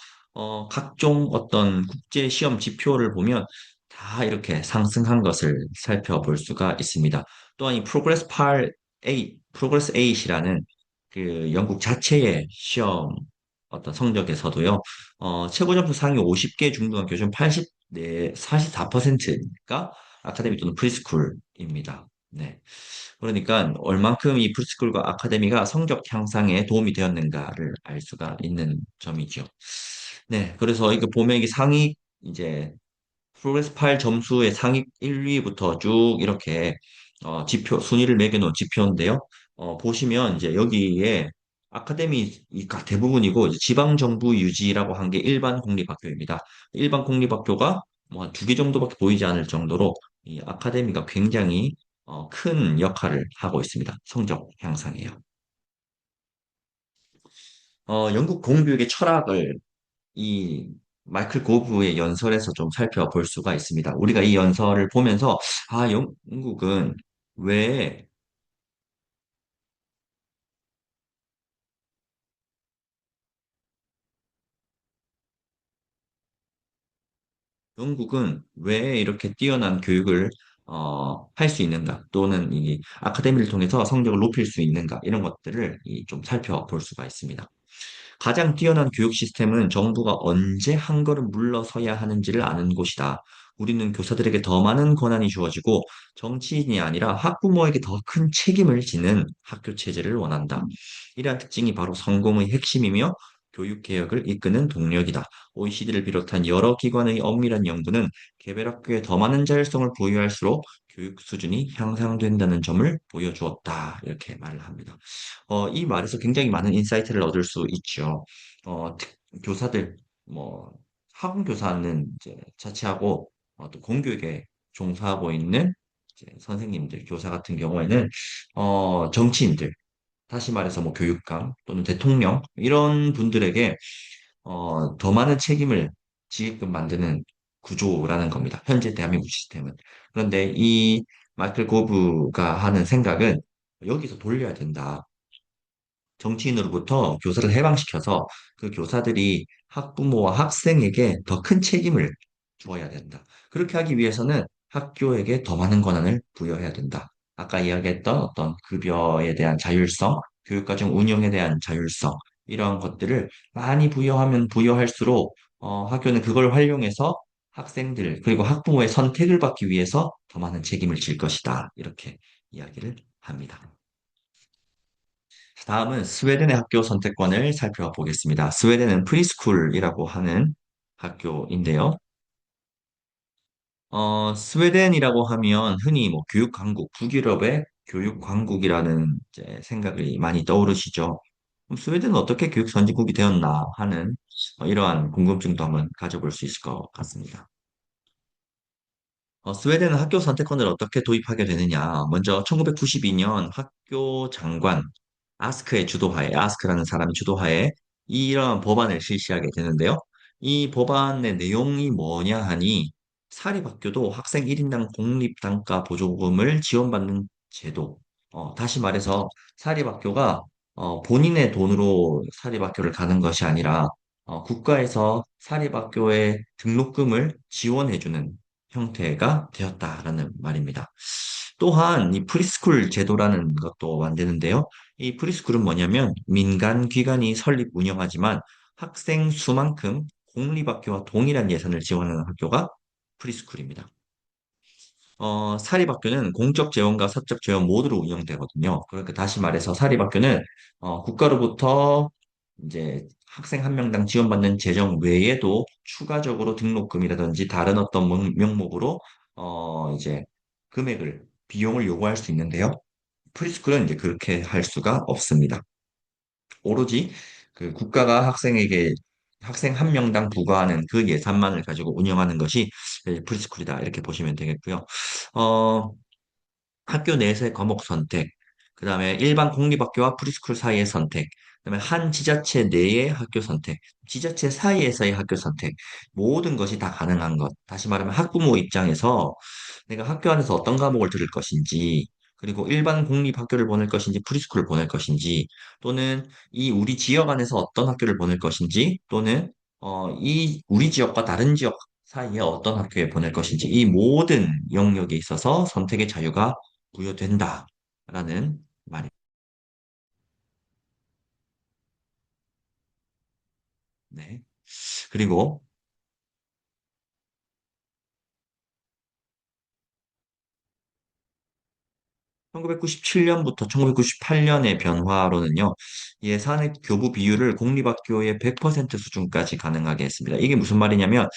각종 어떤 국제 시험 지표를 보면 다 이렇게 상승한 것을 살펴볼 수가 있습니다. 또한 이 프로그레스 8이라는 그 영국 자체의 시험 어떤 성적에서도요, 최고 점수 상위 50개 중등학교 중 84, 44%가 아카데미 또는 프리스쿨입니다. 네. 그러니까 얼만큼 이 프리스쿨과 아카데미가 성적 향상에 도움이 되었는가를 알 수가 있는 점이죠. 네, 그래서 이거 보면 이게 상위 이제 프로그레스 파일 점수의 상위 1위부터 쭉 이렇게 지표 순위를 매겨놓은 지표인데요. 보시면 이제 여기에 아카데미가 대부분이고 이제 지방정부 유지라고 한 게 일반 공립학교입니다. 일반 공립학교가 뭐 한 두 개 정도밖에 보이지 않을 정도로 이 아카데미가 굉장히 큰 역할을 하고 있습니다. 성적 향상에요. 영국 공교육의 철학을 이 마이클 고브의 연설에서 좀 살펴볼 수가 있습니다. 우리가 이 연설을 보면서 영국은 왜 영국은 왜 이렇게 뛰어난 교육을 할 수 있는가 또는 이 아카데미를 통해서 성적을 높일 수 있는가 이런 것들을 좀 살펴볼 수가 있습니다. 가장 뛰어난 교육 시스템은 정부가 언제 한 걸음 물러서야 하는지를 아는 곳이다. 우리는 교사들에게 더 많은 권한이 주어지고 정치인이 아니라 학부모에게 더 큰 책임을 지는 학교 체제를 원한다. 이러한 특징이 바로 성공의 핵심이며 교육 개혁을 이끄는 동력이다. OECD를 비롯한 여러 기관의 엄밀한 연구는 개별 학교에 더 많은 자율성을 부여할수록 교육 수준이 향상된다는 점을 보여주었다. 이렇게 말을 합니다. 이 말에서 굉장히 많은 인사이트를 얻을 수 있죠. 교사들, 뭐, 학원 교사는 이제 자취하고 또 공교육에 종사하고 있는 이제 선생님들, 교사 같은 경우에는 정치인들, 다시 말해서 뭐 교육감 또는 대통령 이런 분들에게 더 많은 책임을 지게끔 만드는 구조라는 겁니다. 현재 대한민국 시스템은. 그런데 이 마이클 고브가 하는 생각은 여기서 돌려야 된다. 정치인으로부터 교사를 해방시켜서 그 교사들이 학부모와 학생에게 더 큰 책임을 주어야 된다. 그렇게 하기 위해서는 학교에게 더 많은 권한을 부여해야 된다. 아까 이야기했던 어떤 급여에 대한 자율성, 교육과정 운영에 대한 자율성, 이러한 것들을 많이 부여하면 부여할수록 학교는 그걸 활용해서 학생들, 그리고 학부모의 선택을 받기 위해서 더 많은 책임을 질 것이다. 이렇게 이야기를 합니다. 다음은 스웨덴의 학교 선택관을 살펴보겠습니다. 스웨덴은 프리스쿨이라고 하는 학교인데요. 스웨덴이라고 하면 흔히 뭐 교육 강국, 북유럽의 교육 강국이라는 이제 생각이 많이 떠오르시죠. 그럼 스웨덴은 어떻게 교육 선진국이 되었나 하는 이러한 궁금증도 한번 가져볼 수 있을 것 같습니다. 스웨덴은 학교 선택권을 어떻게 도입하게 되느냐. 먼저 1992년 학교 장관 아스크라는 사람이 주도하에 이런 법안을 실시하게 되는데요. 이 법안의 내용이 뭐냐 하니 사립학교도 학생 1인당 공립단가 보조금을 지원받는 제도. 다시 말해서 사립학교가 본인의 돈으로 사립학교를 가는 것이 아니라 국가에서 사립학교의 등록금을 지원해주는 형태가 되었다라는 말입니다. 또한 이 프리스쿨 제도라는 것도 만드는데요. 이 프리스쿨은 뭐냐면 민간 기관이 설립 운영하지만 학생 수만큼 공립학교와 동일한 예산을 지원하는 학교가 프리스쿨입니다. 사립학교는 공적 재원과 사적 재원 모두로 운영되거든요. 그러니까 다시 말해서 사립학교는 국가로부터 이제 학생 한 명당 지원받는 재정 외에도 추가적으로 등록금이라든지 다른 어떤 명목으로 이제 금액을 비용을 요구할 수 있는데요. 프리스쿨은 이제 그렇게 할 수가 없습니다. 오로지 그 국가가 학생에게 학생 한 명당 부과하는 그 예산만을 가지고 운영하는 것이 프리스쿨이다. 이렇게 보시면 되겠고요. 어, 학교 내에서의 과목 선택, 그다음에 일반 공립학교와 프리스쿨 사이의 선택, 그다음에 한 지자체 내의 학교 선택, 지자체 사이에서의 학교 선택, 모든 것이 다 가능한 것. 다시 말하면 학부모 입장에서 내가 학교 안에서 어떤 과목을 들을 것인지, 그리고 일반 공립 학교를 보낼 것인지, 프리스쿨을 보낼 것인지, 또는 이 우리 지역 안에서 어떤 학교를 보낼 것인지, 또는 이 우리 지역과 다른 지역 사이에 어떤 학교에 보낼 것인지, 이 모든 영역에 있어서 선택의 자유가 부여된다라는 말입니다. 네. 그리고 1997년부터 1998년의 변화로는요, 예산의 교부 비율을 공립학교의 100% 수준까지 가능하게 했습니다. 이게 무슨 말이냐면,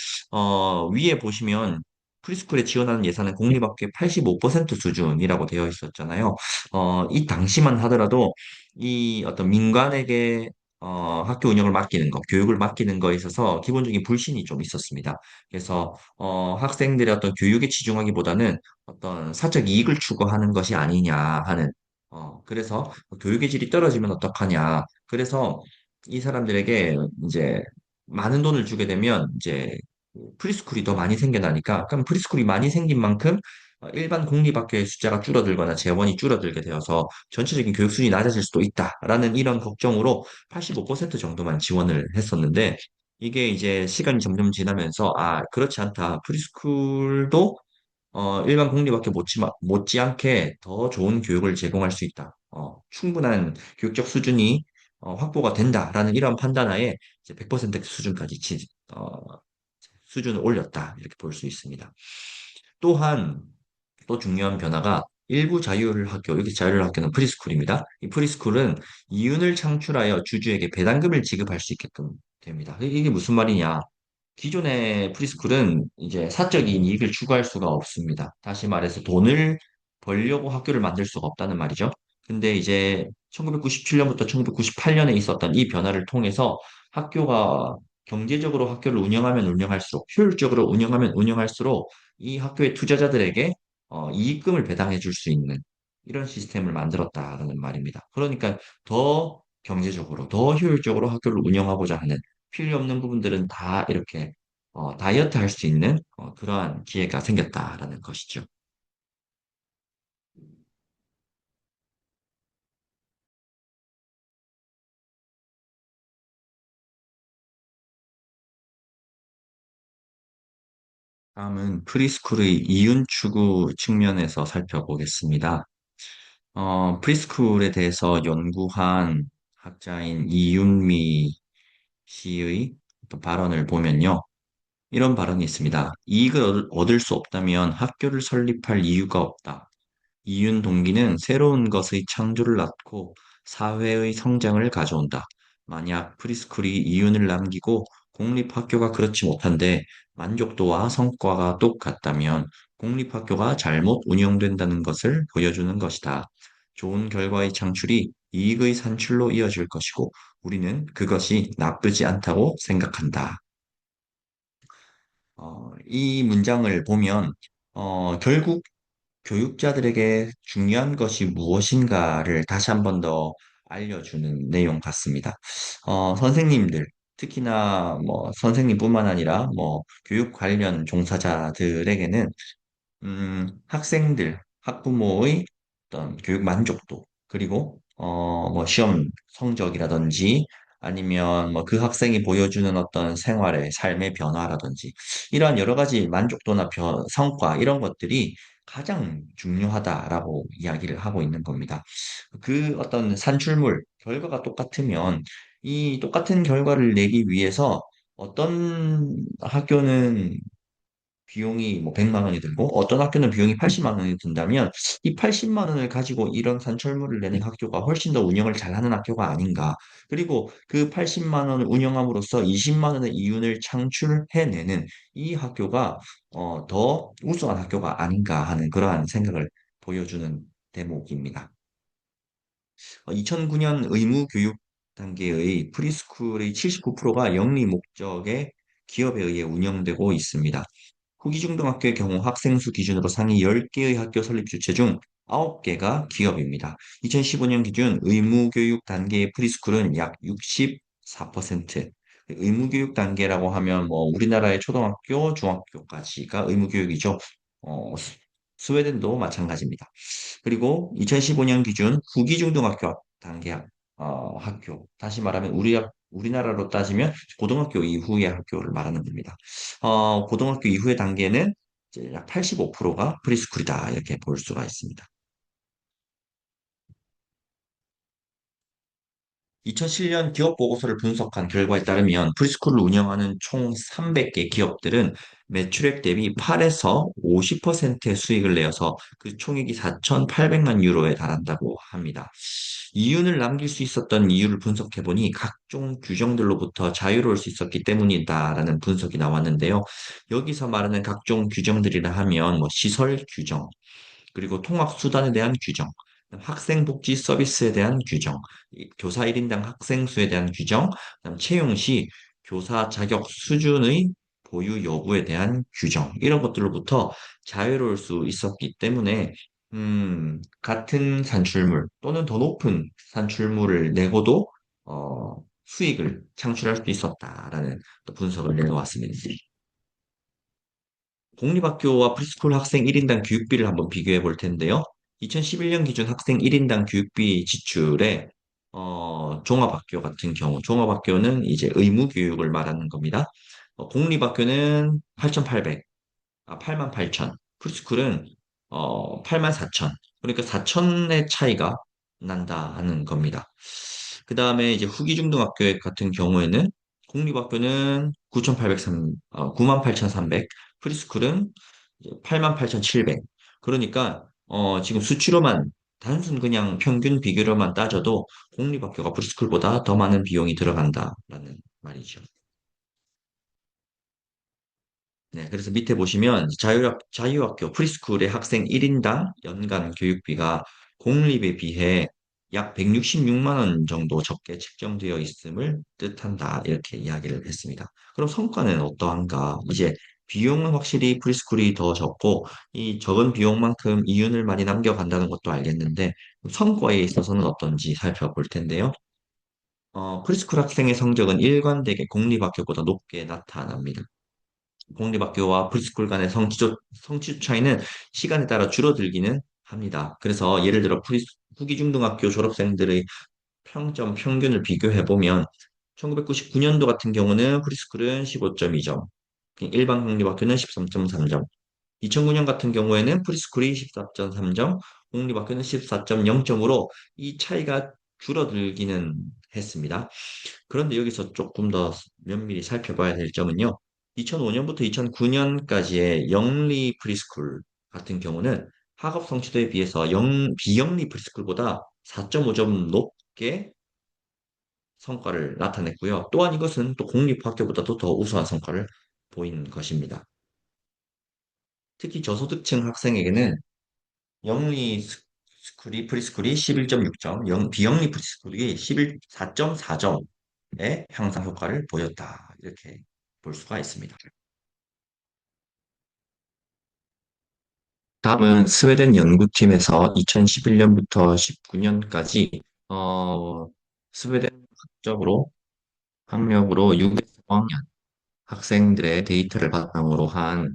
위에 보시면 프리스쿨에 지원하는 예산은 공립학교의 85% 수준이라고 되어 있었잖아요. 이 당시만 하더라도 이 어떤 민간에게 학교 운영을 맡기는 거, 교육을 맡기는 거에 있어서 기본적인 불신이 좀 있었습니다. 그래서 학생들의 어떤 교육에 치중하기보다는 어떤 사적 이익을 추구하는 것이 아니냐 하는, 그래서 교육의 질이 떨어지면 어떡하냐. 그래서 이 사람들에게 이제 많은 돈을 주게 되면 이제 프리스쿨이 더 많이 생겨나니까, 그럼 프리스쿨이 많이 생긴 만큼 일반 공립학교의 숫자가 줄어들거나 재원이 줄어들게 되어서 전체적인 교육 수준이 낮아질 수도 있다라는 이런 걱정으로 85% 정도만 지원을 했었는데, 이게 이제 시간이 점점 지나면서 그렇지 않다. 프리스쿨도 일반 공립학교 못지않게 더 좋은 교육을 제공할 수 있다. 충분한 교육적 수준이 확보가 된다라는 이런 판단하에 이제 100% 수준까지 수준을 올렸다. 이렇게 볼 수 있습니다. 또한 또 중요한 변화가 일부 자율 학교, 여기 자율 학교는 프리스쿨입니다. 이 프리스쿨은 이윤을 창출하여 주주에게 배당금을 지급할 수 있게끔 됩니다. 이게 무슨 말이냐? 기존의 프리스쿨은 이제 사적인 이익을 추구할 수가 없습니다. 다시 말해서 돈을 벌려고 학교를 만들 수가 없다는 말이죠. 근데 이제 1997년부터 1998년에 있었던 이 변화를 통해서 학교가 경제적으로 학교를 운영하면 운영할수록, 효율적으로 운영하면 운영할수록 이 학교의 투자자들에게 이익금을 배당해 줄 수 있는 이런 시스템을 만들었다라는 말입니다. 그러니까 더 경제적으로, 더 효율적으로 학교를 운영하고자 하는 필요 없는 부분들은 다 이렇게 다이어트 할 수 있는 그러한 기회가 생겼다라는 것이죠. 다음은 프리스쿨의 이윤 추구 측면에서 살펴보겠습니다. 프리스쿨에 대해서 연구한 학자인 이윤미 씨의 어떤 발언을 보면요. 이런 발언이 있습니다. 이익을 얻을 수 없다면 학교를 설립할 이유가 없다. 이윤 동기는 새로운 것의 창조를 낳고 사회의 성장을 가져온다. 만약 프리스쿨이 이윤을 남기고 공립학교가 그렇지 못한데 만족도와 성과가 똑같다면 공립학교가 잘못 운영된다는 것을 보여주는 것이다. 좋은 결과의 창출이 이익의 산출로 이어질 것이고 우리는 그것이 나쁘지 않다고 생각한다. 이 문장을 보면 결국 교육자들에게 중요한 것이 무엇인가를 다시 한 번 더 알려주는 내용 같습니다. 선생님들, 특히나 뭐 선생님뿐만 아니라 뭐 교육 관련 종사자들에게는 학생들, 학부모의 어떤 교육 만족도, 그리고, 뭐, 시험 성적이라든지, 아니면 뭐 그 학생이 보여주는 어떤 생활의 삶의 변화라든지, 이러한 여러 가지 만족도나 성과, 이런 것들이 가장 중요하다라고 이야기를 하고 있는 겁니다. 그 어떤 산출물, 결과가 똑같으면, 이 똑같은 결과를 내기 위해서 어떤 학교는 비용이 뭐 100만 원이 들고 어떤 학교는 비용이 80만 원이 든다면 이 80만 원을 가지고 이런 산출물을 내는 학교가 훨씬 더 운영을 잘하는 학교가 아닌가. 그리고 그 80만 원을 운영함으로써 20만 원의 이윤을 창출해내는 이 학교가 더 우수한 학교가 아닌가 하는 그러한 생각을 보여주는 대목입니다. 2009년 의무 교육 단계의 프리스쿨의 79%가 영리 목적의 기업에 의해 운영되고 있습니다. 후기 중등학교의 경우 학생 수 기준으로 상위 10개의 학교 설립 주체 중 9개가 기업입니다. 2015년 기준 의무교육 단계의 프리스쿨은 약 64%. 의무교육 단계라고 하면 뭐 우리나라의 초등학교, 중학교까지가 의무교육이죠. 스웨덴도 마찬가지입니다. 그리고 2015년 기준 후기 중등학교 단계 학교, 다시 말하면 우리나라로 따지면 고등학교 이후의 학교를 말하는 겁니다. 고등학교 이후의 단계는 이제 약 85%가 프리스쿨이다 이렇게 볼 수가 있습니다. 2007년 기업 보고서를 분석한 결과에 따르면 프리스쿨을 운영하는 총 300개 기업들은 매출액 대비 8에서 50%의 수익을 내어서 그 총액이 4,800만 유로에 달한다고 합니다. 이윤을 남길 수 있었던 이유를 분석해 보니 각종 규정들로부터 자유로울 수 있었기 때문이다라는 분석이 나왔는데요. 여기서 말하는 각종 규정들이라 하면 뭐 시설 규정, 그리고 통학 수단에 대한 규정, 학생 복지 서비스에 대한 규정, 교사 1인당 학생 수에 대한 규정, 그다음 채용 시 교사 자격 수준의 보유 여부에 대한 규정, 이런 것들로부터 자유로울 수 있었기 때문에 같은 산출물 또는 더 높은 산출물을 내고도 수익을 창출할 수 있었다라는 또 분석을 내놓았습니다. 공립학교와 프리스쿨 학생 1인당 교육비를 한번 비교해 볼 텐데요. 2011년 기준 학생 1인당 교육비 지출에 종합학교 같은 경우, 종합학교는 이제 의무 교육을 말하는 겁니다. 공립학교는 8,800, 8만 8천, 프리스쿨은 8만 4천. 그러니까 4천의 차이가 난다 하는 겁니다. 그 다음에 이제 후기 중등학교 같은 경우에는 공립학교는 9만 8,300, 프리스쿨은 8만 8,700. 그러니까 지금 수치로만 단순 그냥 평균 비교로만 따져도 공립학교가 프리스쿨보다 더 많은 비용이 들어간다라는 말이죠. 네, 그래서 밑에 보시면 자유학교 프리스쿨의 학생 1인당 연간 교육비가 공립에 비해 약 166만 원 정도 적게 책정되어 있음을 뜻한다. 이렇게 이야기를 했습니다. 그럼 성과는 어떠한가? 이제 비용은 확실히 프리스쿨이 더 적고 이 적은 비용만큼 이윤을 많이 남겨간다는 것도 알겠는데 성과에 있어서는 어떤지 살펴볼 텐데요. 프리스쿨 학생의 성적은 일관되게 공립학교보다 높게 나타납니다. 공립학교와 프리스쿨 간의 성취 차이는 시간에 따라 줄어들기는 합니다. 그래서 예를 들어 후기 중등학교 졸업생들의 평점 평균을 비교해 보면 1999년도 같은 경우는 프리스쿨은 15.2점, 일반 공립학교는 13.3점, 2009년 같은 경우에는 프리스쿨이 14.3점, 공립학교는 14.0점으로 이 차이가 줄어들기는 했습니다. 그런데 여기서 조금 더 면밀히 살펴봐야 될 점은요. 2005년부터 2009년까지의 영리 프리스쿨 같은 경우는 학업 성취도에 비해서 비영리 프리스쿨보다 4.5점 높게 성과를 나타냈고요. 또한 이것은 또 공립학교보다도 더 우수한 성과를 보인 것입니다. 특히 저소득층 학생에게는 영리 프리스쿨이 11.6점, 비영리 프리스쿨이 4.4점의 향상 효과를 보였다. 이렇게 볼 수가 있습니다. 다음은 스웨덴 연구팀에서 2011년부터 19년까지 스웨덴 학력으로 6에서 5학년 학생들의 데이터를 바탕으로 한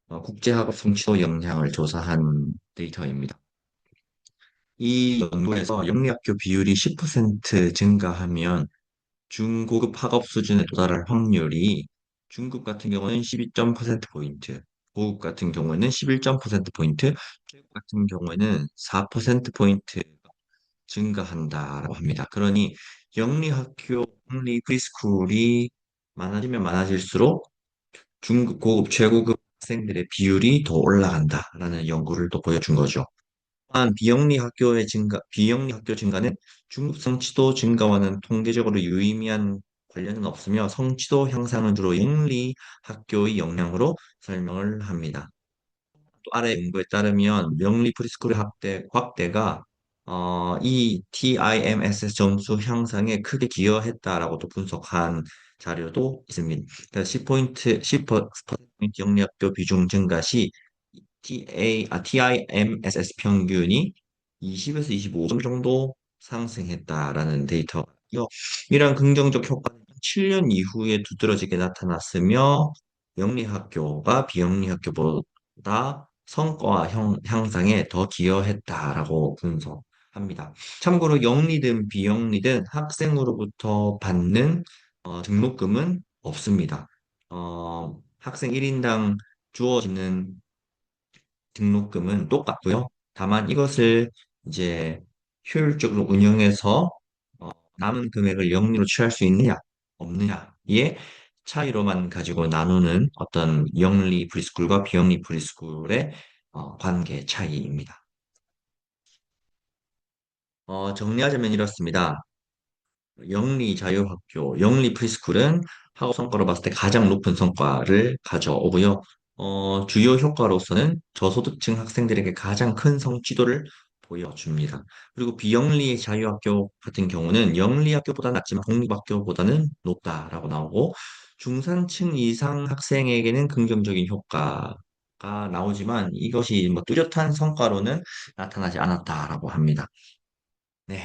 국제학업 성취도 영향을 조사한 데이터입니다. 이 연구에서 영리학교 비율이 10% 증가하면 중고급 학업 수준에 도달할 확률이 중급 같은 경우는 12.%포인트, 고급 같은 경우에는 11.%포인트, 최고 같은 경우에는 4%포인트 증가한다라고 합니다. 그러니 영리학교, 영리 프리스쿨이 많아지면 많아질수록 중급, 고급, 최고급 학생들의 비율이 더 올라간다라는 연구를 또 보여준 거죠. 또한 비영리 학교 증가는 중국 성취도 증가와는 통계적으로 유의미한 관련은 없으며 성취도 향상은 주로 영리 학교의 영향으로 설명을 합니다. 또 아래 연구에 따르면 명리 프리스쿨의 확대가 이 TIMSS 점수 향상에 크게 기여했다라고도 분석한 자료도 있습니다. 그러니까 10% 영리학교 비중 증가 시 TIMSS 평균이 20에서 25점 정도 상승했다라는 데이터가 있고요. 이러한 긍정적 효과는 7년 이후에 두드러지게 나타났으며 영리학교가 비영리학교보다 성과 향상에 더 기여했다라고 분석합니다. 참고로 영리든 비영리든 학생으로부터 받는 등록금은 없습니다. 학생 1인당 주어지는 등록금은 똑같고요. 다만 이것을 이제 효율적으로 운영해서 어, 남은 금액을 영리로 취할 수 있느냐, 없느냐의 차이로만 가지고 나누는 어떤 영리 프리스쿨과 비영리 프리스쿨의 관계 차이입니다. 정리하자면 이렇습니다. 영리 자유학교, 영리 프리스쿨은 학업 성과로 봤을 때 가장 높은 성과를 가져오고요. 주요 효과로서는 저소득층 학생들에게 가장 큰 성취도를 보여줍니다. 그리고 비영리 자유학교 같은 경우는 영리 학교보다 낮지만 공립학교보다는 높다라고 나오고 중산층 이상 학생에게는 긍정적인 효과가 나오지만 이것이 뭐 뚜렷한 성과로는 나타나지 않았다라고 합니다. 네.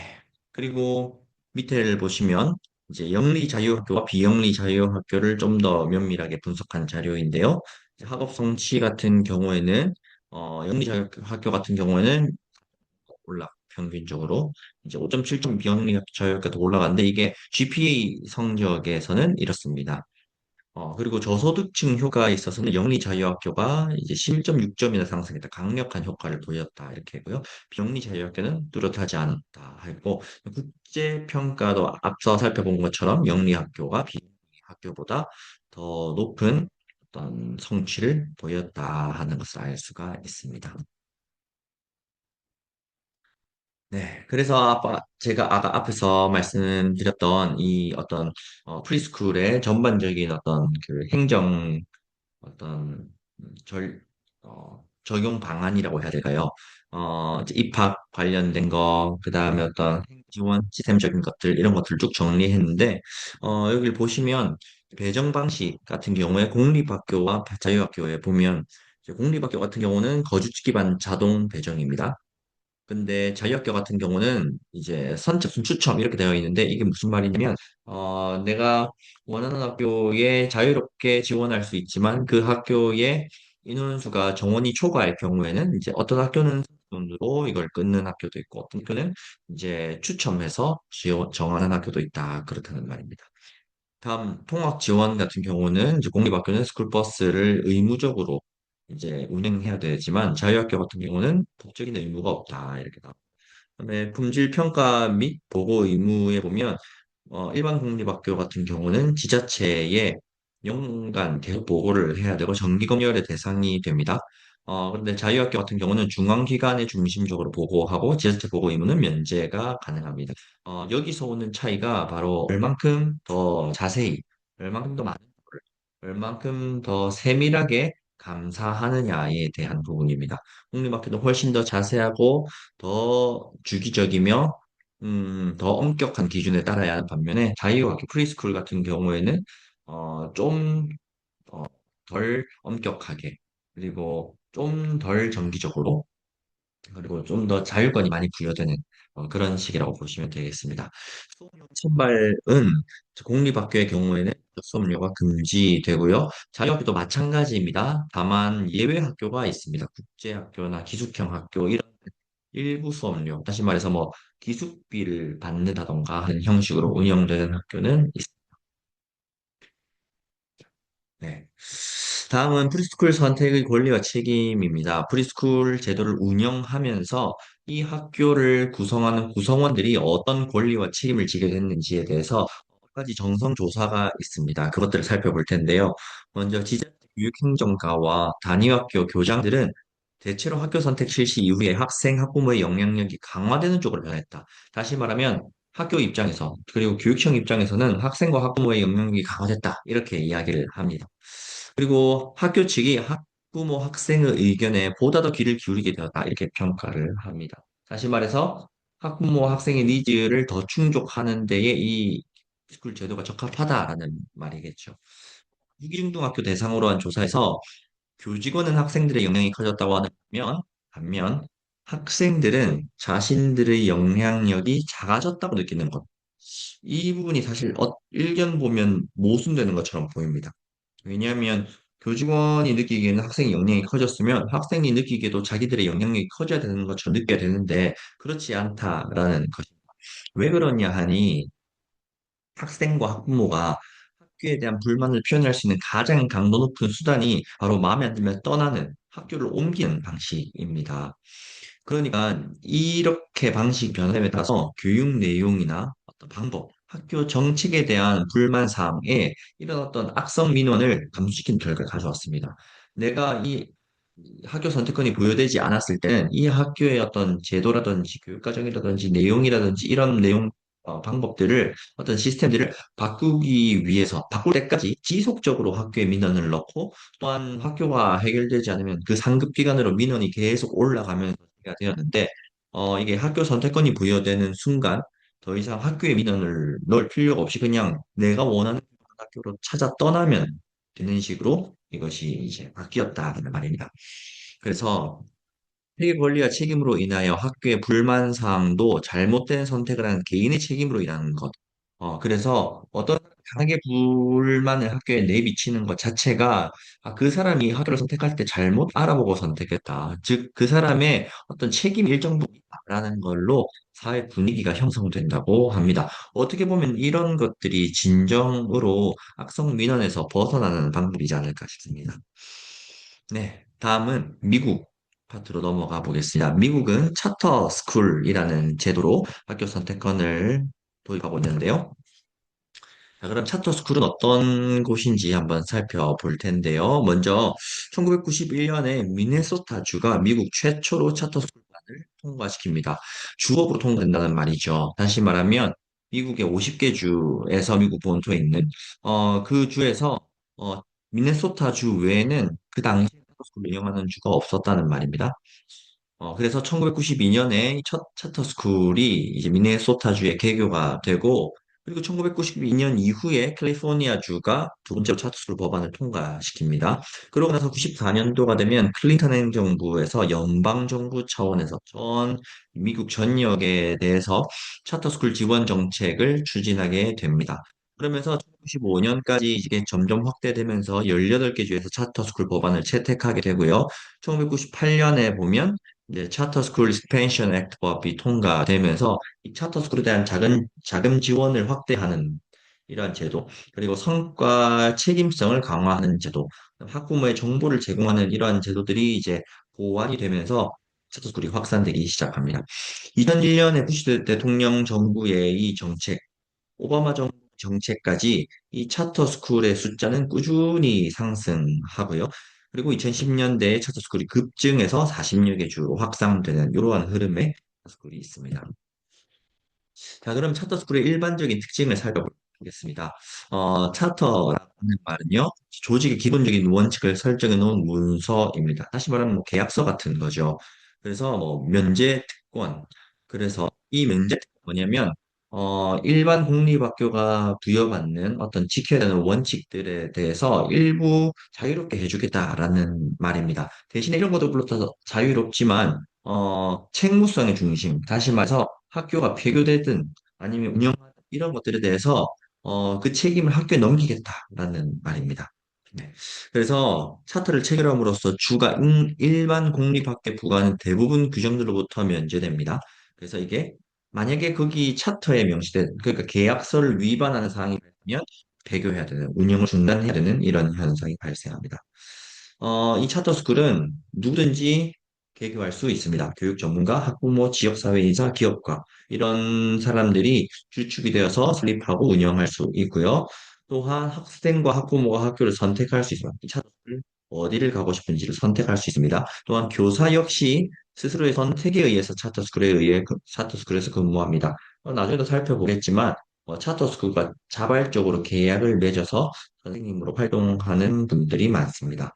그리고 밑에를 보시면 이제 영리 자유학교와 비영리 자유학교를 좀 더 면밀하게 분석한 자료인데요. 이제 학업 성취 같은 경우에는 영리 자유학교 같은 경우에는 평균적으로 이제 5.7점 비영리 자유학교도 올라갔는데 이게 GPA 성적에서는 이렇습니다. 그리고 저소득층 효과에 있어서는 영리 자유학교가 이제 11.6점이나 상승했다. 강력한 효과를 보였다. 이렇게 하고요. 비영리 자유학교는 뚜렷하지 않았다. 하고 국제 평가도 앞서 살펴본 것처럼 영리 학교가 비영리 학교보다 더 높은 어떤 성취를 보였다 하는 것을 알 수가 있습니다. 네, 그래서 제가 아까 앞에서 말씀드렸던 이 어떤 프리스쿨의 전반적인 어떤 그 행정 어떤 적용 방안이라고 해야 될까요? 이제 입학 관련된 거, 그 다음에 어떤 지원 시스템적인 것들, 이런 것들을 쭉 정리했는데, 여기를 보시면 배정 방식 같은 경우에 공립학교와 자유학교에 보면, 이제 공립학교 같은 경우는 거주지 기반 자동 배정입니다. 근데 자유학교 같은 경우는 이제 선착순 추첨 이렇게 되어 있는데 이게 무슨 말이냐면 내가 원하는 학교에 자유롭게 지원할 수 있지만 그 학교에 인원수가 정원이 초과할 경우에는 이제 어떤 학교는 선착순으로 이걸 끊는 학교도 있고 어떤 학교는 이제 추첨해서 정하는 학교도 있다 그렇다는 말입니다. 다음 통학 지원 같은 경우는 이제 공립학교는 스쿨버스를 의무적으로 이제 운행해야 되지만 자유학교 같은 경우는 법적인 의무가 없다 이렇게 나옵니다. 그다음에 품질 평가 및 보고 의무에 보면 일반 공립학교 같은 경우는 지자체에 연간 계속 보고를 해야 되고 정기 검열의 대상이 됩니다. 그런데 자유학교 같은 경우는 중앙기관에 중심적으로 보고하고 지자체 보고 의무는 면제가 가능합니다. 여기서 오는 차이가 바로 얼만큼 더 자세히, 얼만큼 더 많은 거를, 얼만큼 더 세밀하게 감사하느냐에 대한 부분입니다. 공립학교는 훨씬 더 자세하고 더 주기적이며 더 엄격한 기준에 따라야 하는 반면에 자유학교 프리스쿨 같은 경우에는 좀 덜 엄격하게 그리고 좀 덜 정기적으로 그리고 좀 더 자율권이 많이 부여되는 그런 식이라고 보시면 되겠습니다. 수업료 선발은 공립학교의 경우에는 수업료가 금지되고요. 자유학교도 마찬가지입니다. 다만 예외 학교가 있습니다. 국제학교나 기숙형 학교 이런 일부 수업료, 다시 말해서 뭐 기숙비를 받는다던가 하는 형식으로 운영되는 학교는 있습니다. 네. 다음은 프리스쿨 선택의 권리와 책임입니다. 프리스쿨 제도를 운영하면서 이 학교를 구성하는 구성원들이 어떤 권리와 책임을 지게 됐는지에 대해서 몇 가지 정성 조사가 있습니다. 그것들을 살펴볼 텐데요. 먼저 교육행정가와 단위학교 교장들은 대체로 학교 선택 실시 이후에 학생, 학부모의 영향력이 강화되는 쪽으로 변했다. 다시 말하면 학교 입장에서 그리고 교육청 입장에서는 학생과 학부모의 영향력이 강화됐다. 이렇게 이야기를 합니다. 그리고 학교 측이 학부모, 학생의 의견에 보다 더 귀를 기울이게 되었다. 이렇게 평가를 합니다. 다시 말해서 학부모, 학생의 니즈를 더 충족하는 데에 이 스쿨 제도가 적합하다라는 말이겠죠. 유기중등학교 대상으로 한 조사에서 교직원은 학생들의 영향이 커졌다고 하는 반면 학생들은 자신들의 영향력이 작아졌다고 느끼는 것. 이 부분이 사실 일견 보면 모순되는 것처럼 보입니다. 왜냐하면 교직원이 느끼기에는 학생의 영향이 커졌으면 학생이 느끼기에도 자기들의 영향력이 커져야 되는 것처럼 느껴야 되는데 그렇지 않다라는 것입니다. 왜 그러냐 하니 학생과 학부모가 학교에 대한 불만을 표현할 수 있는 가장 강도 높은 수단이 바로 마음에 안 들면 떠나는 학교를 옮기는 방식입니다. 그러니까 이렇게 방식이 변함에 따라서 교육 내용이나 어떤 방법, 학교 정책에 대한 불만 사항에 이런 어떤 악성 민원을 감소시킨 결과를 가져왔습니다. 내가 이 학교 선택권이 부여되지 않았을 때는 이 학교의 어떤 제도라든지 교육과정이라든지 내용이라든지 이런 내용 방법들을 어떤 시스템들을 바꾸기 위해서 바꿀 때까지 지속적으로 학교에 민원을 넣고 또한 학교가 해결되지 않으면 그 상급 기관으로 민원이 계속 올라가면서 되었는데 이게 학교 선택권이 부여되는 순간 더 이상 학교에 민원을 넣을 필요가 없이 그냥 내가 원하는 학교로 찾아 떠나면 되는 식으로 이것이 이제 바뀌었다는 말입니다. 그래서 회계 권리와 책임으로 인하여 학교의 불만 사항도 잘못된 선택을 한 개인의 책임으로 인한 것. 그래서 어떤 강하게 불만을 학교에 내비치는 것 자체가 그 사람이 학교를 선택할 때 잘못 알아보고 선택했다. 즉, 그 사람의 어떤 책임 일정 부분 있다라는 걸로 사회 분위기가 형성된다고 합니다. 어떻게 보면 이런 것들이 진정으로 악성 민원에서 벗어나는 방법이지 않을까 싶습니다. 네, 다음은 미국 파트로 넘어가 보겠습니다. 미국은 차터 스쿨이라는 제도로 학교 선택권을 도입하고 있는데요. 자, 그럼 차터 스쿨은 어떤 곳인지 한번 살펴볼 텐데요. 먼저 1991년에 미네소타주가 미국 최초로 차터 스쿨만을 통과시킵니다. 주법으로 통과된다는 말이죠. 다시 말하면 미국의 50개 주에서 미국 본토에 있는 그 주에서 미네소타주 외에는 그 당시에 차터 스쿨을 운영하는 주가 없었다는 말입니다. 그래서 1992년에 첫 차터 스쿨이 이제 미네소타주에 개교가 되고, 그리고 1992년 이후에 캘리포니아주가 두 번째로 차터 스쿨 법안을 통과시킵니다. 그러고 나서 94년도가 되면 클린턴 행정부에서 연방정부 차원에서 미국 전역에 대해서 차터 스쿨 지원 정책을 추진하게 됩니다. 그러면서 1995년까지 이게 점점 확대되면서 18개 주에서 차터 스쿨 법안을 채택하게 되고요. 1998년에 보면 이제 차터 스쿨 익스펜션 액트 법이 통과되면서 이 차터 스쿨에 대한 자금 지원을 확대하는 이러한 제도, 그리고 성과 책임성을 강화하는 제도, 학부모의 정보를 제공하는 이러한 제도들이 이제 보완이 되면서 차터 스쿨이 확산되기 시작합니다. 2001년에 부시 대통령 정부의 이 정책, 오바마 정부 정책까지 이 차터 스쿨의 숫자는 꾸준히 상승하고요. 그리고 2010년대에 차터 스쿨이 급증해서 40여 개 주로 확산되는 이러한 흐름의 차터 스쿨이 있습니다. 자, 그럼 차터 스쿨의 일반적인 특징을 살펴보겠습니다. 차터라는 말은요, 조직의 기본적인 원칙을 설정해 놓은 문서입니다. 다시 말하면 뭐 계약서 같은 거죠. 그래서 뭐 면제 특권. 그래서 이 면제 특권이 뭐냐면, 일반 공립학교가 부여받는 어떤 지켜야 되는 원칙들에 대해서 일부 자유롭게 해주겠다라는 말입니다. 대신에 이런 것도 물론 다 자유롭지만, 책무성의 중심, 다시 말해서 학교가 폐교되든 아니면 운영하든 이런 것들에 대해서 그 책임을 학교에 넘기겠다라는 말입니다. 네. 그래서 차트를 체결함으로써 주가 일반 공립학교 부과하는 대부분 규정들로부터 면제됩니다. 그래서 이게 만약에 거기 차터에 명시된 그러니까 계약서를 위반하는 사항이 발생하면 폐교해야 되는 운영을 중단해야 되는 이런 현상이 발생합니다. 이 차터 스쿨은 누구든지 개교할 수 있습니다. 교육 전문가, 학부모, 지역사회이사, 기업가 이런 사람들이 주축이 되어서 설립하고 운영할 수 있고요. 또한 학생과 학부모가 학교를 선택할 수 있습니다. 이 차도를 어디를 가고 싶은지를 선택할 수 있습니다. 또한 교사 역시 스스로의 선택에 의해서 차터스쿨에서 근무합니다. 나중에도 살펴보겠지만 차터스쿨과 자발적으로 계약을 맺어서 선생님으로 활동하는 분들이 많습니다.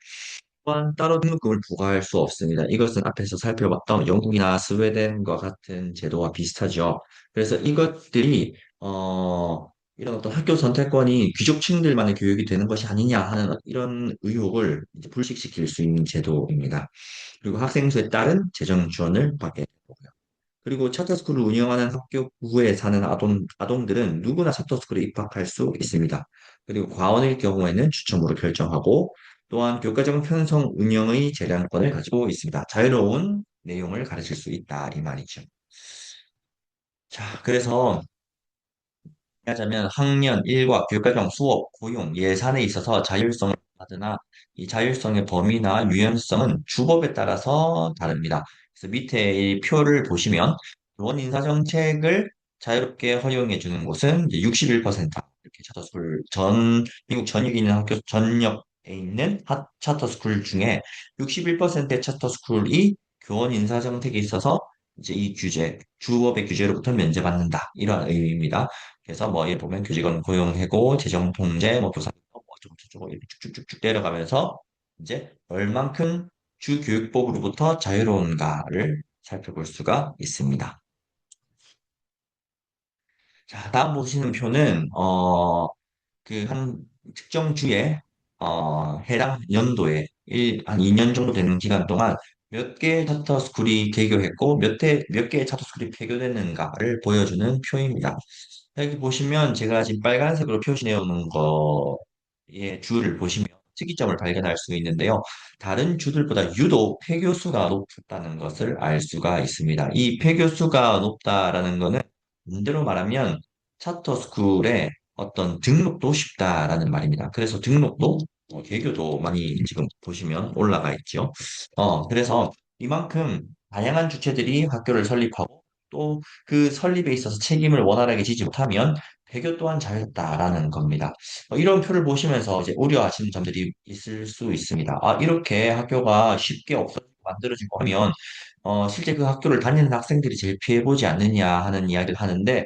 또한 따로 등록금을 부과할 수 없습니다. 이것은 앞에서 살펴봤던 영국이나 스웨덴과 같은 제도와 비슷하죠. 그래서 이것들이 이런 어떤 학교 선택권이 귀족층들만의 교육이 되는 것이 아니냐 하는 이런 의혹을 이제 불식시킬 수 있는 제도입니다. 그리고 학생 수에 따른 재정 지원을 받게 되고요. 그리고 차터스쿨을 운영하는 학교 구에 사는 아동들은 누구나 차터스쿨에 입학할 수 있습니다. 그리고 과원일 경우에는 추첨으로 결정하고 또한 교과정 편성 운영의 재량권을 가지고 있습니다. 자유로운 내용을 가르칠 수 있다 이 말이죠. 자, 그래서 하자면 학년, 일과, 교과정, 수업, 고용, 예산에 있어서 자율성을 하드나 이 자율성의 범위나 유연성은 주법에 따라서 다릅니다. 그래서 밑에 이 표를 보시면 원 인사 정책을 자유롭게 허용해 주는 곳은 이제 61% 이렇게 차터스쿨 미국 전역에 있는 학교 전역에 있는 차터스쿨 중에 61%의 차터스쿨이 교원 인사 정책에 있어서 이제 이 규제, 주법의 규제로부터 면제받는다. 이런 의미입니다. 그래서 뭐, 예 보면 교직원 고용해고, 재정 통제, 뭐, 교사, 뭐, 어쩌고저쩌고 이렇게 쭉쭉쭉쭉 내려가면서 이제 얼만큼 주교육법으로부터 자유로운가를 살펴볼 수가 있습니다. 자, 다음 보시는 표는, 그 한 특정 주에, 해당 연도에 한 2년 정도 되는 기간 동안 몇 개의 차터 스쿨이 개교했고, 몇 개의 차터 스쿨이 폐교됐는가를 보여주는 표입니다. 여기 보시면 제가 지금 빨간색으로 표시해 놓은 거의 주를 보시면 특이점을 발견할 수 있는데요. 다른 주들보다 유독 폐교 수가 높다는 것을 알 수가 있습니다. 이 폐교 수가 높다라는 거는 반대로 말하면 차터 스쿨의 어떤 등록도 쉽다라는 말입니다. 그래서 등록도 개교도 많이 지금 보시면 올라가 있죠. 그래서 이만큼 다양한 주체들이 학교를 설립하고 또 그 설립에 있어서 책임을 원활하게 지지 못하면 배교 또한 잘했다라는 겁니다. 이런 표를 보시면서 이제 우려하시는 점들이 있을 수 있습니다. 아, 이렇게 학교가 쉽게 없어지고 만들어지고 하면 실제 그 학교를 다니는 학생들이 제일 피해보지 않느냐 하는 이야기를 하는데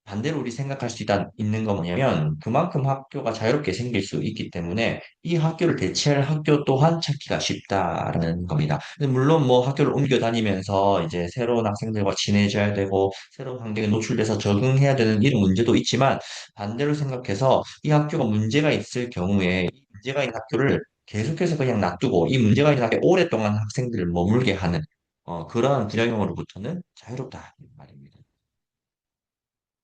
반대로 우리 생각할 수 있는 건 뭐냐면 그만큼 학교가 자유롭게 생길 수 있기 때문에 이 학교를 대체할 학교 또한 찾기가 쉽다라는 겁니다. 근데 물론 뭐 학교를 옮겨 다니면서 이제 새로운 학생들과 친해져야 되고 새로운 환경에 노출돼서 적응해야 되는 이런 문제도 있지만 반대로 생각해서 이 학교가 문제가 있을 경우에 이 문제가 있는 학교를 계속해서 그냥 놔두고 이 문제가 있는 학교에 오랫동안 학생들을 머물게 하는 그러한 부작용으로부터는 자유롭다 이 말입니다.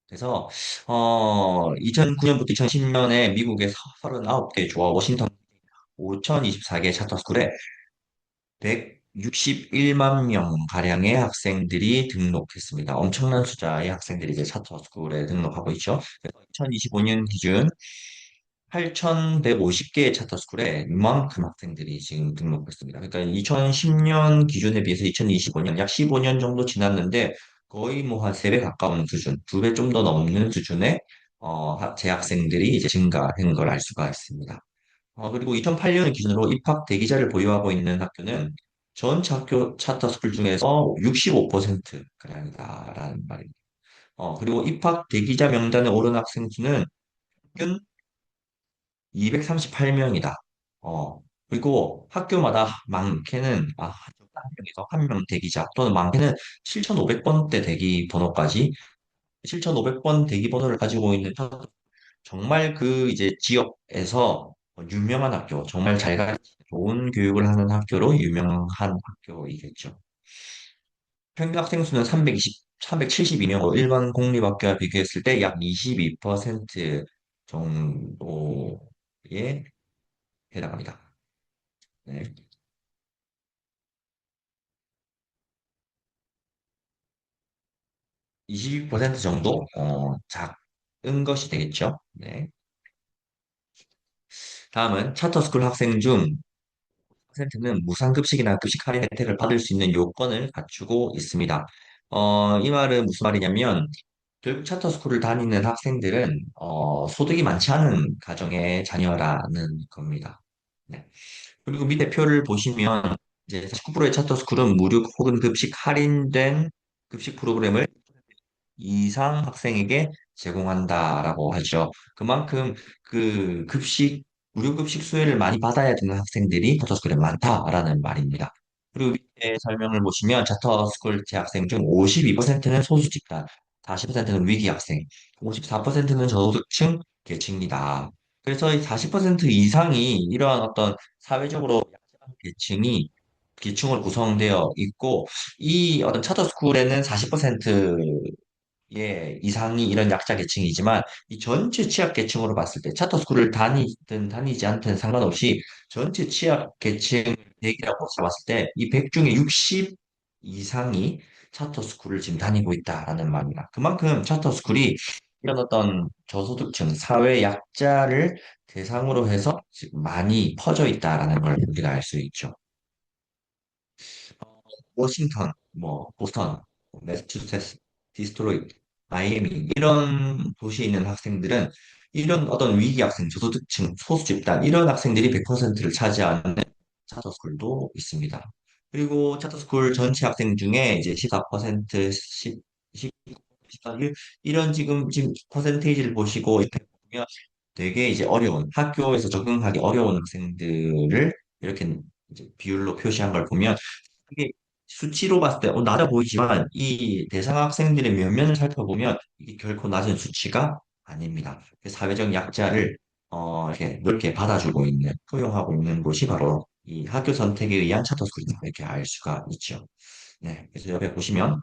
그래서 2009년부터 2010년에 미국의 39개 주와 워싱턴 5,024개 차터 스쿨에 161만 명 가량의 학생들이 등록했습니다. 엄청난 숫자의 학생들이 이제 차터스쿨에 등록하고 있죠. 그래서 2025년 기준 8,150개의 차터스쿨에 이만큼 학생들이 지금 등록했습니다. 그러니까 2010년 기준에 비해서 2025년 약 15년 정도 지났는데 거의 뭐 한 3배 가까운 수준, 2배 좀 더 넘는 수준의 재학생들이 이제 증가한 걸 알 수가 있습니다. 그리고 2008년 기준으로 입학 대기자를 보유하고 있는 학교는 전체 학교 차터스쿨 중에서 65%가량이다라는 말입니다. 그리고 입학 대기자 명단에 오른 학생 수는 평균 238명이다. 그리고 학교마다 많게는, 한 명에서 한 명 대기자, 또는 많게는 7,500번대 대기 번호까지, 7,500번 대기 번호를 가지고 있는 정말 그 이제 지역에서 유명한 학교, 정말 잘 가르치는 좋은 교육을 하는 학교로 유명한 학교이겠죠. 평균 학생 수는 372명으로 일반 공립학교와 비교했을 때 약 22% 정도에 해당합니다. 네. 22% 정도 작은 것이 되겠죠. 네. 다음은 차터스쿨 학생 중 퍼센트는 무상급식이나 급식 할인 혜택을 받을 수 있는 요건을 갖추고 있습니다. 이 말은 무슨 말이냐면 교육 차터스쿨을 다니는 학생들은 소득이 많지 않은 가정의 자녀라는 겁니다. 네. 그리고 밑에 표를 보시면 이제 19%의 차터스쿨은 무료 혹은 급식 할인된 급식 프로그램을 이상 학생에게 제공한다라고 하죠. 그만큼 그 무료 급식 수혜를 많이 받아야 되는 학생들이 차터스쿨에 많다라는 말입니다. 그리고 밑에 설명을 보시면 차터스쿨 재학생 중 52%는 소수 집단, 40%는 위기 학생, 54%는 저소득층 계층이다. 그래서 이 40% 이상이 이러한 어떤 사회적으로 약자한 계층으로 구성되어 있고, 이 어떤 차터스쿨에는 40% 예, 이상이 이런 약자 계층이지만 이 전체 취약 계층으로 봤을 때 차터스쿨을 다니든 다니지 않든 상관없이 전체 취약 계층 100이라고 잡았을 때 이 100 중에 60 이상이 차터스쿨을 지금 다니고 있다라는 말입니다. 그만큼 차터스쿨이 이런 어떤 저소득층, 사회 약자를 대상으로 해서 지금 많이 퍼져 있다라는 걸 우리가 알 수 있죠. 워싱턴, 뭐 보스턴, 매사추세츠, 디스트로이트, 마이애미 이런 도시에 있는 학생들은 이런 어떤 위기 학생, 저소득층, 소수 집단 이런 학생들이 100%를 차지하는 차터스쿨도 있습니다. 그리고 차터스쿨 전체 학생 중에 이제 14%, 이런 지금 퍼센테이지를 보시고 이렇게 보면 되게 이제 어려운 학교에서 적응하기 어려운 학생들을 이렇게 이제 비율로 표시한 걸 보면 이게 수치로 봤을 때 낮아 보이지만 이 대상 학생들의 면면을 살펴보면 이게 결코 낮은 수치가 아닙니다. 그 사회적 약자를 이렇게 넓게 받아주고 있는, 포용하고 있는 곳이 바로 이 학교 선택에 의한 차터스쿨이다. 이렇게 알 수가 있죠. 네, 그래서 옆에 보시면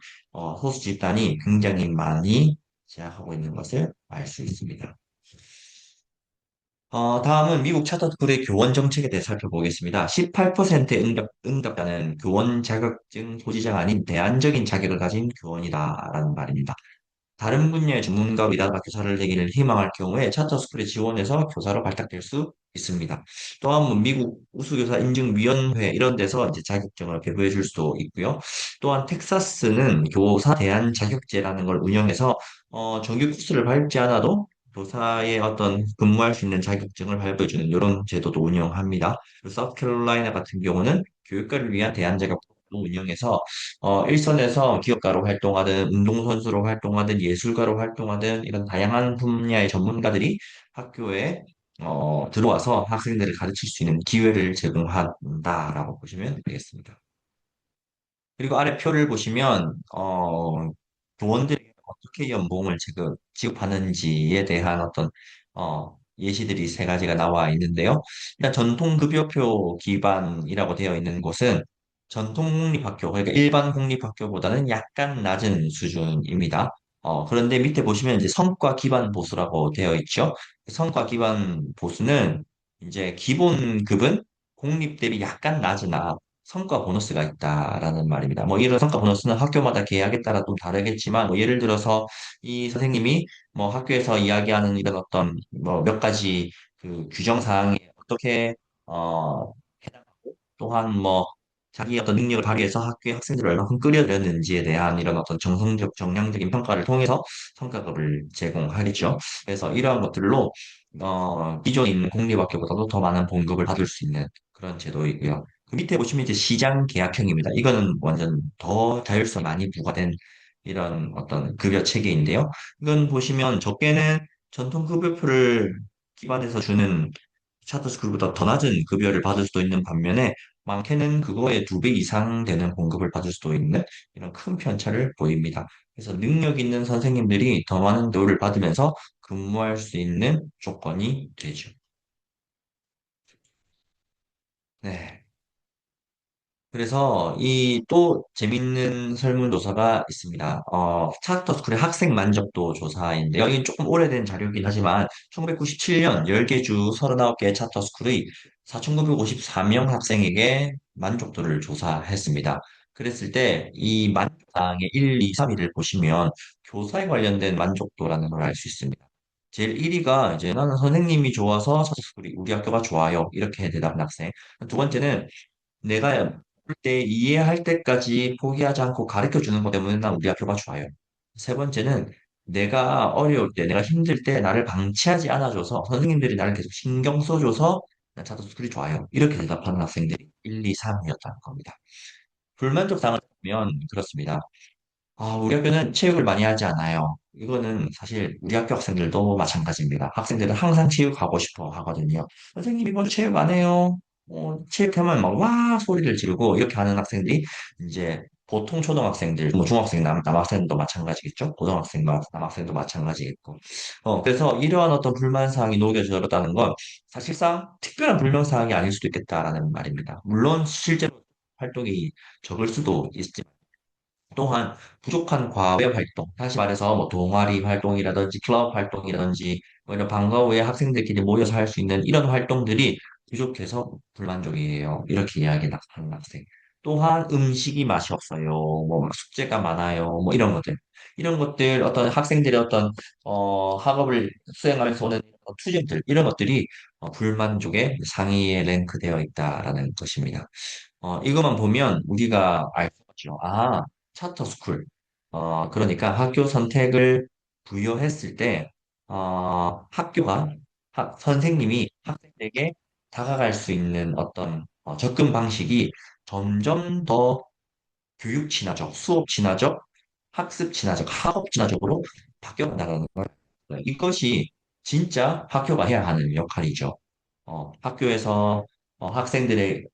소수 집단이 굉장히 많이 제약하고 있는 것을 알 수 있습니다. 다음은 미국 차터스쿨의 교원 정책에 대해 살펴보겠습니다. 18%의 응답자는 교원 자격증 소지자가 아닌 대안적인 자격을 가진 교원이다라는 말입니다. 다른 분야의 전문가로 일하다가 교사를 되기를 희망할 경우에 차터스쿨에 지원해서 교사로 발탁될 수 있습니다. 또한 뭐 미국 우수교사 인증위원회 이런 데서 이제 자격증을 배부해 줄 수도 있고요. 또한 텍사스는 교사 대안 자격제라는 걸 운영해서 정규 코스를 밟지 않아도 교사의 어떤 근무할 수 있는 자격증을 발부해주는 이런 제도도 운영합니다. 그리고 사우스캐롤라이나 같은 경우는 교육과를 위한 대안 자격도 운영해서 일선에서 기업가로 활동하든 운동선수로 활동하든 예술가로 활동하든 이런 다양한 분야의 전문가들이 학교에 들어와서 학생들을 가르칠 수 있는 기회를 제공한다라고 보시면 되겠습니다. 그리고 아래 표를 보시면 교원들에게 어떻게 연봉을 지급하는지에 대한 어떤 예시들이 세 가지가 나와 있는데요. 일단 전통급여표 기반이라고 되어 있는 곳은 전통 공립학교, 그러니까 일반 공립학교보다는 약간 낮은 수준입니다. 그런데 밑에 보시면 이제 성과 기반 보수라고 되어 있죠. 성과 기반 보수는 이제 기본급은 공립 대비 약간 낮으나 성과 보너스가 있다라는 말입니다. 뭐 이런 성과 보너스는 학교마다 계약에 따라 좀 다르겠지만 뭐 예를 들어서 이 선생님이 뭐 학교에서 이야기하는 이런 어떤 뭐 몇 가지 그 규정 사항에 어떻게 해당하고 또한 뭐 자기 어떤 능력을 발휘해서 학교의 학생들을 얼마큼 끌어들였는지에 대한 이런 어떤 정성적 정량적인 평가를 통해서 성과급을 제공하겠죠. 그래서 이러한 것들로 기존에 있는 공립학교보다도 더 많은 봉급을 받을 수 있는 그런 제도이고요. 그 밑에 보시면 이제 시장 계약형입니다. 이거는 완전 더 자율성 많이 부과된 이런 어떤 급여 체계인데요. 이건 보시면 적게는 전통 급여표를 기반해서 주는 차트스쿨보다 더 낮은 급여를 받을 수도 있는 반면에 많게는 그거의 2배 이상 되는 봉급을 받을 수도 있는 이런 큰 편차를 보입니다. 그래서 능력 있는 선생님들이 더 많은 대우를 받으면서 근무할 수 있는 조건이 되죠. 네. 그래서 이 또 재밌는 설문조사가 있습니다. 차트스쿨의 학생 만족도 조사인데요. 이게 조금 오래된 자료이긴 하지만 1997년 10개 주 39개의 차터스쿨의 4,954명 학생에게 만족도를 조사했습니다. 그랬을 때 이 만족도의 1, 2, 3위를 보시면 교사에 관련된 만족도라는 걸 알 수 있습니다. 제일 1위가 이제 나는 선생님이 좋아서 차터스쿨이 우리 학교가 좋아요. 이렇게 대답한 학생. 두 번째는 내가 볼 때 이해할 때까지 포기하지 않고 가르쳐 주는 것 때문에 난 우리 학교가 좋아요. 세 번째는 내가 어려울 때, 내가 힘들 때 나를 방치하지 않아줘서 선생님들이 나를 계속 신경 써줘서 난 차도스쿨이 좋아요. 이렇게 대답하는 학생들이 1, 2, 3이었다는 겁니다. 불만족 사항을 보면 그렇습니다. 우리 학교는 체육을 많이 하지 않아요. 이거는 사실 우리 학교 학생들도 마찬가지입니다. 학생들은 항상 체육하고 싶어 하거든요. 선생님, 이번 주 체육 안 해요. 체육하면 막 와 소리를 지르고 이렇게 하는 학생들이 이제 보통 초등학생들, 뭐 중학생, 남학생도 마찬가지겠죠? 고등학생, 남학생도 마찬가지겠고. 그래서 이러한 어떤 불만사항이 녹여졌다는 건 사실상 특별한 불만사항이 아닐 수도 있겠다라는 말입니다. 물론 실제로 활동이 적을 수도 있지만 또한 부족한 과외 활동, 다시 말해서 뭐 동아리 활동이라든지 클럽 활동이라든지 뭐 이런 방과 후에 학생들끼리 모여서 할 수 있는 이런 활동들이 부족해서 불만족이에요. 이렇게 이야기하는 학생. 또한 음식이 맛이 없어요. 뭐 숙제가 많아요. 뭐 이런 것들. 이런 것들 어떤 학생들의 어떤 학업을 수행하면서 오는 투쟁들 이런 것들이 불만족의 상위에 랭크되어 있다라는 것입니다. 이것만 보면 우리가 알 수 있죠. 차터 스쿨. 그러니까 학교 선택을 부여했을 때, 학교가, 선생님이 학생에게 다가갈 수 있는 어떤 접근 방식이 점점 더 교육 친화적, 수업 친화적, 학습 친화적, 학업 친화적으로 바뀌어나가는 걸. 이것이 진짜 학교가 해야 하는 역할이죠. 학교에서 학생들의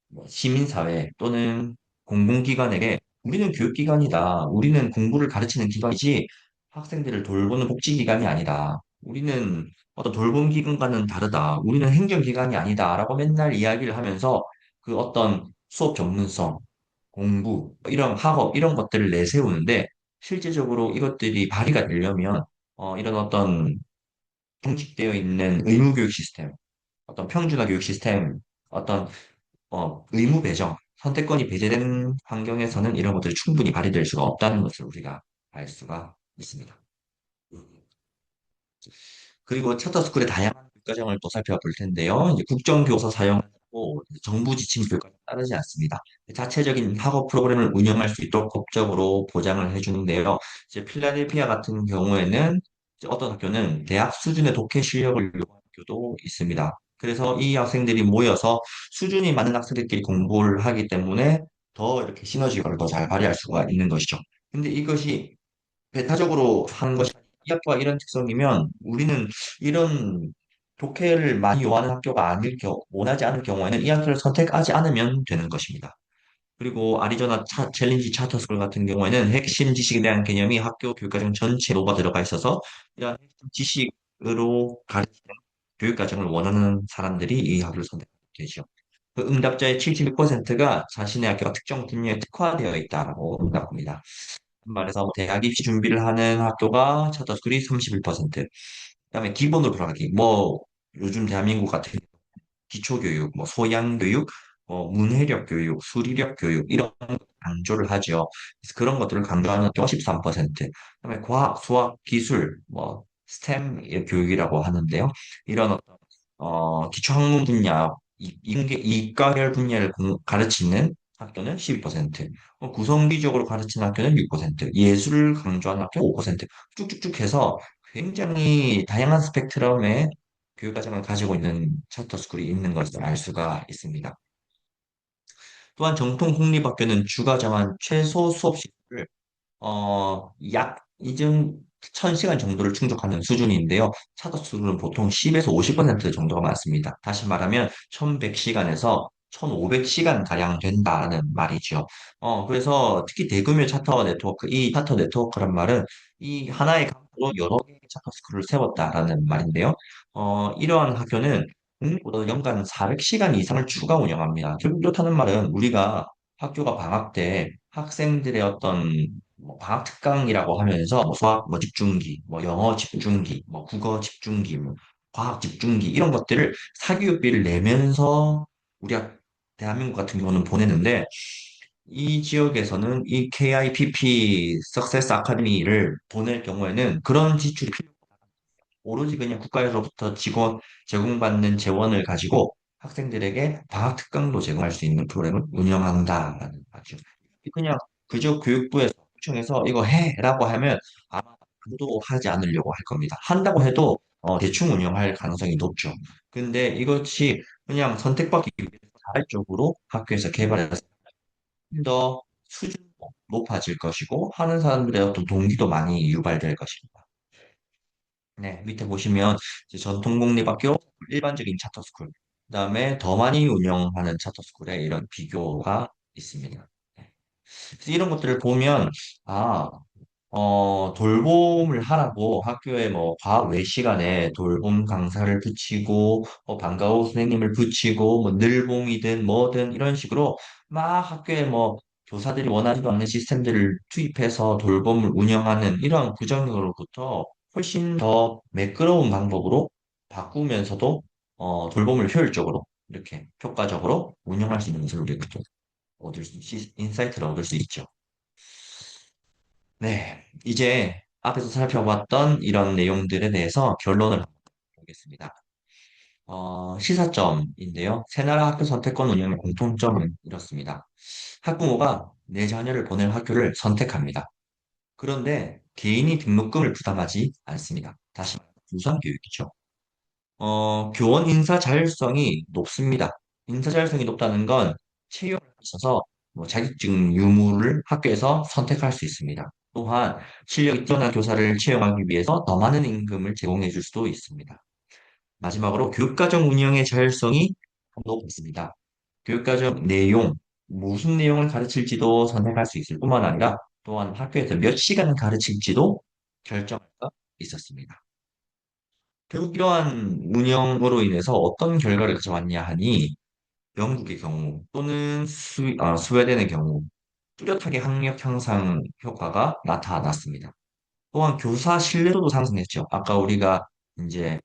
뭐 시민사회 또는 공공기관에게 우리는 교육기관이다. 우리는 공부를 가르치는 기관이지 학생들을 돌보는 복지기관이 아니다. 우리는 어떤 돌봄 기관과는 다르다. 우리는 행정기관이 아니다. 라고 맨날 이야기를 하면서 그 어떤 수업 전문성, 공부, 이런 학업, 이런 것들을 내세우는데 실제적으로 이것들이 발휘가 되려면 이런 어떤 형식되어 있는 의무교육 시스템, 어떤 평준화 교육 시스템, 어떤 의무 배정, 선택권이 배제된 환경에서는 이런 것들이 충분히 발휘될 수가 없다는 것을 우리가 알 수가 있습니다. 그리고 차터스쿨의 다양한 교과정을 또 살펴볼 텐데요. 이제 국정교사 사용하고 정부 지침 교과를 따르지 않습니다. 자체적인 학업 프로그램을 운영할 수 있도록 법적으로 보장을 해주는데요. 이제 필라델피아 같은 경우에는 이제 어떤 학교는 대학 수준의 독해 실력을 요구하는 학교도 있습니다. 그래서 이 학생들이 모여서 수준이 많은 학생들끼리 공부를 하기 때문에 더 이렇게 시너지 효과를 더 잘 발휘할 수가 있는 것이죠. 근데 이것이 배타적으로 하는 것이 이 학교가 이런 특성이면 우리는 이런 독해를 많이 요하는 학교가 아닐 원하지 않을 경우에는 이 학교를 선택하지 않으면 되는 것입니다. 그리고 아리조나 챌린지 차터스쿨 같은 경우에는 핵심 지식에 대한 개념이 학교 교육과정 전체에 녹아 들어가 있어서 이런 핵심 지식으로 가르치는 교육과정을 원하는 사람들이 이 학교를 선택하게 되죠. 그 응답자의 76%가 자신의 학교가 특정 분야에 특화되어 있다고 응답합니다. 말해서 뭐 대학 입시 준비를 하는 학교가 차터스쿨이 31%, 그다음에 기본으로 돌아가기. 뭐 요즘 대한민국 같은 기초교육, 뭐 소양교육, 문해력 교육, 수리력 교육 이런 거 강조를 하죠. 그래서 그런 것들을 강조하는 학교가 13%. 그다음에 과학, 수학, 기술, 뭐 스템 교육이라고 하는데요. 이런 기초학문 분야, 이과별 분야를 가르치는 학교는 12%, 구성비적으로 가르치는 학교는 6%, 예술을 강조하는 학교는 5%, 쭉쭉쭉 해서 굉장히 다양한 스펙트럼의 교육과정을 가지고 있는 차터스쿨이 있는 것을 알 수가 있습니다. 또한 정통 공립학교는 주가 정한 최소 수업 시간을 이즘 1000시간 정도를 충족하는 수준인데요. 차도수는 보통 10에서 50% 정도가 많습니다. 다시 말하면 1100시간에서 1500시간 가량 된다는 말이죠. 그래서 특히 대규모 차터 네트워크, 이 차터 네트워크란 말은 이 하나의 강으로 여러 개의 차터 스쿨을 세웠다라는 말인데요. 이러한 학교는 국립보다 연간 400시간 이상을 추가 운영합니다. 결국 이렇다는 말은 우리가 학교가 방학 때 학생들의 어떤 뭐 방학 특강이라고 하면서 뭐 수학 뭐 집중기, 뭐 영어 집중기, 뭐 국어 집중기, 뭐 과학 집중기 이런 것들을 사교육비를 내면서 우리 대한민국 같은 경우는 보내는데 이 지역에서는 이 KIPP 석세스 아카데미를 보낼 경우에는 그런 지출이 오로지 그냥 국가에서부터 직원 제공받는 재원을 가지고 학생들에게 방학 특강도 제공할 수 있는 프로그램을 운영한다라는 거죠. 그냥 그저 교육부에서 요청해서 이거 해라고 하면 아마 아무도 하지 않으려고 할 겁니다. 한다고 해도 대충 운영할 가능성이 높죠. 근데 이것이 그냥 선택받기 위해서 자발적으로 학교에서 개발해서 더 수준도 높아질 것이고 하는 사람들의 어떤 동기도 많이 유발될 것입니다. 네, 밑에 보시면 이제 전통공립학교, 일반적인 차터스쿨, 그다음에 더 많이 운영하는 차터스쿨의 이런 비교가 있습니다. 네. 그래서 이런 것들을 보면 아, 돌봄을 하라고 학교에 뭐 과학 외 시간에 돌봄 강사를 붙이고 방과후 선생님을 붙이고 뭐 늘봉이든 뭐든 이런 식으로 막 학교에 뭐 교사들이 원하지도 않는 시스템들을 투입해서 돌봄을 운영하는 이러한 부정으로부터 훨씬 더 매끄러운 방법으로 바꾸면서도 돌봄을 효율적으로 이렇게 효과적으로 운영할 수 있는 것을 우리가 또 인사이트를 얻을 수 있죠. 네, 이제 앞에서 살펴봤던 이런 내용들에 대해서 결론을 한번 보겠습니다. 시사점인데요. 새나라 학교 선택권 운영의 공통점은 이렇습니다. 학부모가 내 자녀를 보낼 학교를 선택합니다. 그런데 개인이 등록금을 부담하지 않습니다. 다시 말해 우선교육이죠. 교원 인사 자율성이 높습니다. 인사 자율성이 높다는 건 채용에 있어서 뭐 자격증 유무를 학교에서 선택할 수 있습니다. 또한 실력이 뛰어난 교사를 채용하기 위해서 더 많은 임금을 제공해 줄 수도 있습니다. 마지막으로 교육과정 운영의 자율성이 높습니다. 교육과정 내용, 무슨 내용을 가르칠지도 선택할 수 있을 뿐만 아니라 또한 학교에서 몇 시간 가르칠지도 결정할 수 있었습니다. 결국 이러한 운영으로 인해서 어떤 결과를 가져왔냐 하니 영국의 경우 또는 스웨덴의 경우 뚜렷하게 학력 향상 효과가 나타났습니다. 또한 교사 신뢰도도 상승했죠. 아까 우리가 이제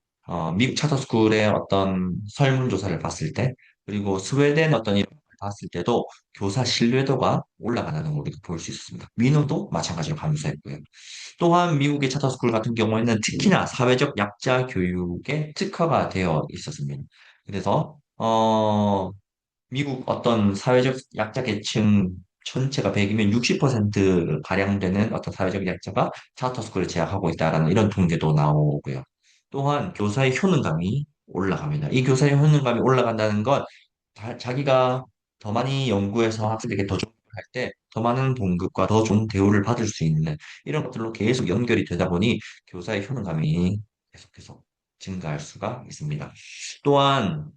미국 차터스쿨의 어떤 설문조사를 봤을 때 그리고 스웨덴 어떤 이런 걸 봤을 때도 교사 신뢰도가 올라가는 걸 우리가 볼 수 있습니다. 민원도 마찬가지로 감소했고요. 또한 미국의 차터스쿨 같은 경우에는 특히나 사회적 약자 교육에 특화가 되어 있었습니다. 그래서 미국 어떤 사회적 약자 계층 전체가 100이면 60% 가량 되는 어떤 사회적 약자가 차터스쿨에 재학하고 있다라는 이런 통계도 나오고요. 또한 교사의 효능감이 올라갑니다. 이 교사의 효능감이 올라간다는 건 자기가 더 많이 연구해서 학생에게 더 좋은 걸 할 때 더 많은 봉급과 더 좋은 대우를 받을 수 있는 이런 것들로 계속 연결이 되다 보니 교사의 효능감이 계속해서 증가할 수가 있습니다. 또한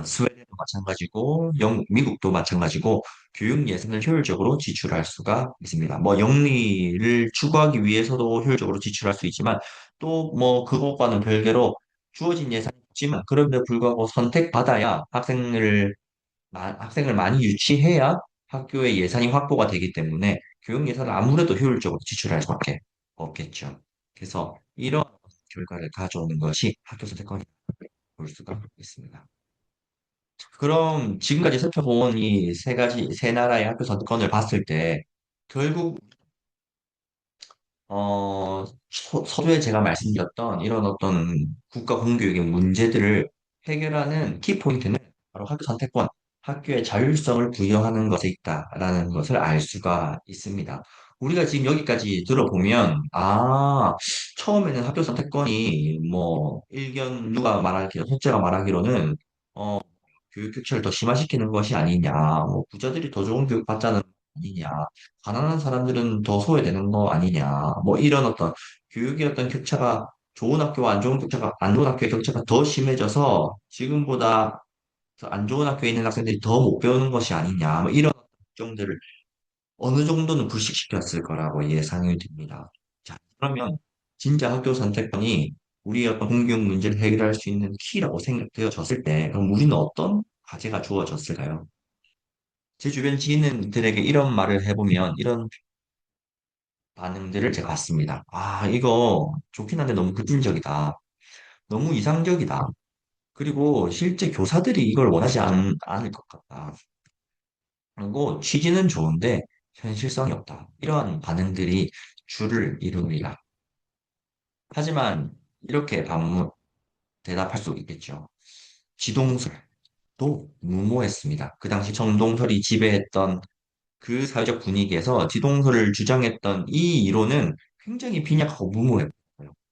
스웨덴도 마찬가지고, 미국도 마찬가지고, 교육 예산을 효율적으로 지출할 수가 있습니다. 뭐, 영리를 추구하기 위해서도 효율적으로 지출할 수 있지만, 또 뭐, 그것과는 별개로 주어진 예산이 있지만, 그럼에도 불구하고 선택받아야 학생을 많이 유치해야 학교의 예산이 확보가 되기 때문에, 교육 예산을 아무래도 효율적으로 지출할 수밖에 없겠죠. 그래서 이런 결과를 가져오는 것이 학교 선택권이 볼 수가 있습니다. 그럼 지금까지 살펴본 이 세 가지, 세 나라의 학교 선택권을 봤을 때, 결국, 서두에 제가 말씀드렸던 이런 어떤 국가 공교육의 문제들을 해결하는 키포인트는 바로 학교 선택권, 학교의 자율성을 부여하는 것에 있다라는 것을 알 수가 있습니다. 우리가 지금 여기까지 들어보면, 처음에는 학교 선택권이 뭐, 첫째가 말하기로는, 어, 교육 격차를 더 심화시키는 것이 아니냐, 뭐 부자들이 더 좋은 교육 받자는 거 아니냐, 가난한 사람들은 더 소외되는 거 아니냐, 뭐 이런 어떤 교육의 어떤 격차가 좋은 학교와 안 좋은 학교의 격차가 더 심해져서 지금보다 더안 좋은 학교에 있는 학생들이 더 못 배우는 것이 아니냐, 뭐 이런 걱정들을 어느 정도는 불식시켰을 거라고 예상이 됩니다. 자, 그러면 진짜 학교 선택권이 우리의 어떤 공교육 문제를 해결할 수 있는 키라고 생각되어졌을 때, 그럼 우리는 어떤 과제가 주어졌을까요? 제 주변 지인들에게 이런 말을 해보면 이런 반응들을 제가 봤습니다. 이거 좋긴 한데 너무 급진적이다. 너무 이상적이다. 그리고 실제 교사들이 이걸 원하지 않을 것 같다. 그리고 취지는 좋은데 현실성이 없다. 이러한 반응들이 줄을 이룹니다. 하지만 이렇게 대답할 수 있겠죠. 지동설도 무모했습니다. 그 당시 정동설이 지배했던 그 사회적 분위기에서 지동설을 주장했던 이 이론은 굉장히 빈약하고 무모해요.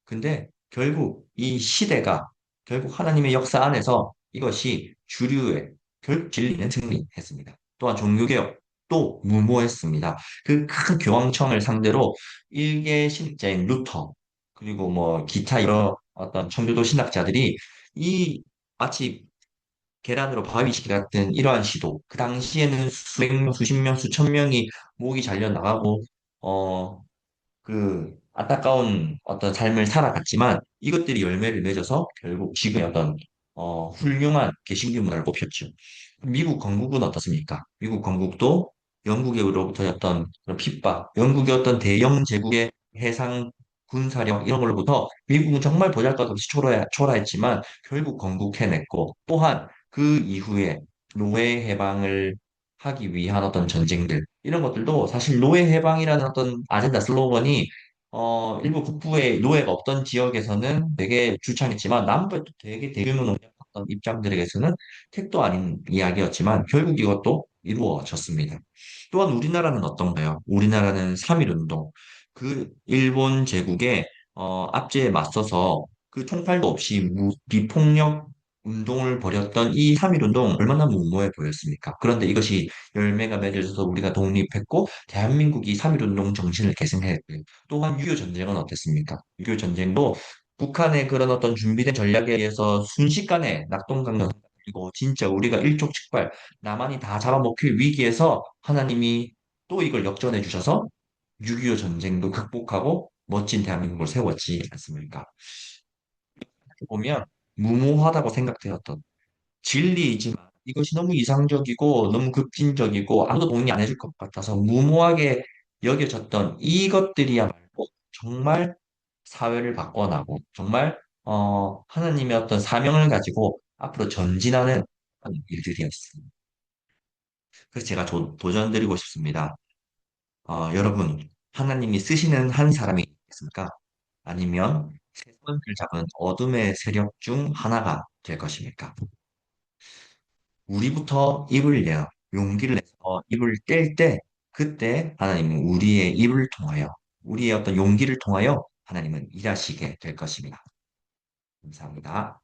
근데 결국 이 시대가 결국 하나님의 역사 안에서 이것이 주류의 결국 진리는 승리했습니다. 또한 종교개혁도 무모했습니다. 그 큰 교황청을 상대로 일개 신자인 루터 그리고 뭐 기타 여러 어떤 청교도 신학자들이 이 마치 계란으로 바위시기 같은 이러한 시도, 그 당시에는 수백 명, 수십 명, 수천 명이 목이 잘려 나가고, 어, 그 안타까운 어떤 삶을 살아갔지만 이것들이 열매를 맺어서 결국 지금의 어떤 훌륭한 개신교 문화를 뽑혔죠. 미국 건국은 어떻습니까? 미국 건국도 영국으로부터의 어떤 그런 핍박, 영국의 어떤 대영 제국의 해상 군사력 이런 걸로부터 미국은 정말 보잘것없이 초라했지만 결국 건국해냈고 또한 그 이후에 노예 해방을 하기 위한 어떤 전쟁들 이런 것들도 사실 노예 해방이라는 어떤 아젠다 슬로건이 일부 북부의 노예가 없던 지역에서는 되게 주창했지만 남부에도 되게 대규모 농장했던 입장들에게서는 택도 아닌 이야기였지만 결국 이것도 이루어졌습니다. 또한 우리나라는 어떤가요? 우리나라는 3.1운동, 그 일본 제국의 압제에 맞서서 그 총칼도 없이 비폭력 운동을 벌였던 이 3.1운동 얼마나 무모해 보였습니까? 그런데 이것이 열매가 맺어져서 우리가 독립했고 대한민국이 3.1운동 정신을 계승했고요. 또한 6.25 전쟁은 어땠습니까? 6.25 전쟁도 북한의 그런 어떤 준비된 전략에 의해서 순식간에 낙동강령 그리고 진짜 우리가 일촉즉발 남한이 다 잡아먹힐 위기에서 하나님이 또 이걸 역전해 주셔서 6.25 전쟁도 극복하고 멋진 대한민국을 세웠지 않습니까? 이렇게 보면 무모하다고 생각되었던 진리이지만 이것이 너무 이상적이고 너무 급진적이고 아무도 동의 안 해줄 것 같아서 무모하게 여겨졌던 이것들이야말로 정말 사회를 바꿔나고 정말 하나님의 어떤 사명을 가지고 앞으로 전진하는 그런 일들이었습니다. 그래서 제가 도전드리고 싶습니다. 여러분, 하나님이 쓰시는 한 사람이 있습니까? 아니면 새 손을 잡은 어둠의 세력 중 하나가 될 것입니까? 우리부터 입을 내어 용기를 내서 입을 뗄 때 그때 하나님은 우리의 입을 통하여 우리의 어떤 용기를 통하여 하나님은 일하시게 될 것입니다. 감사합니다.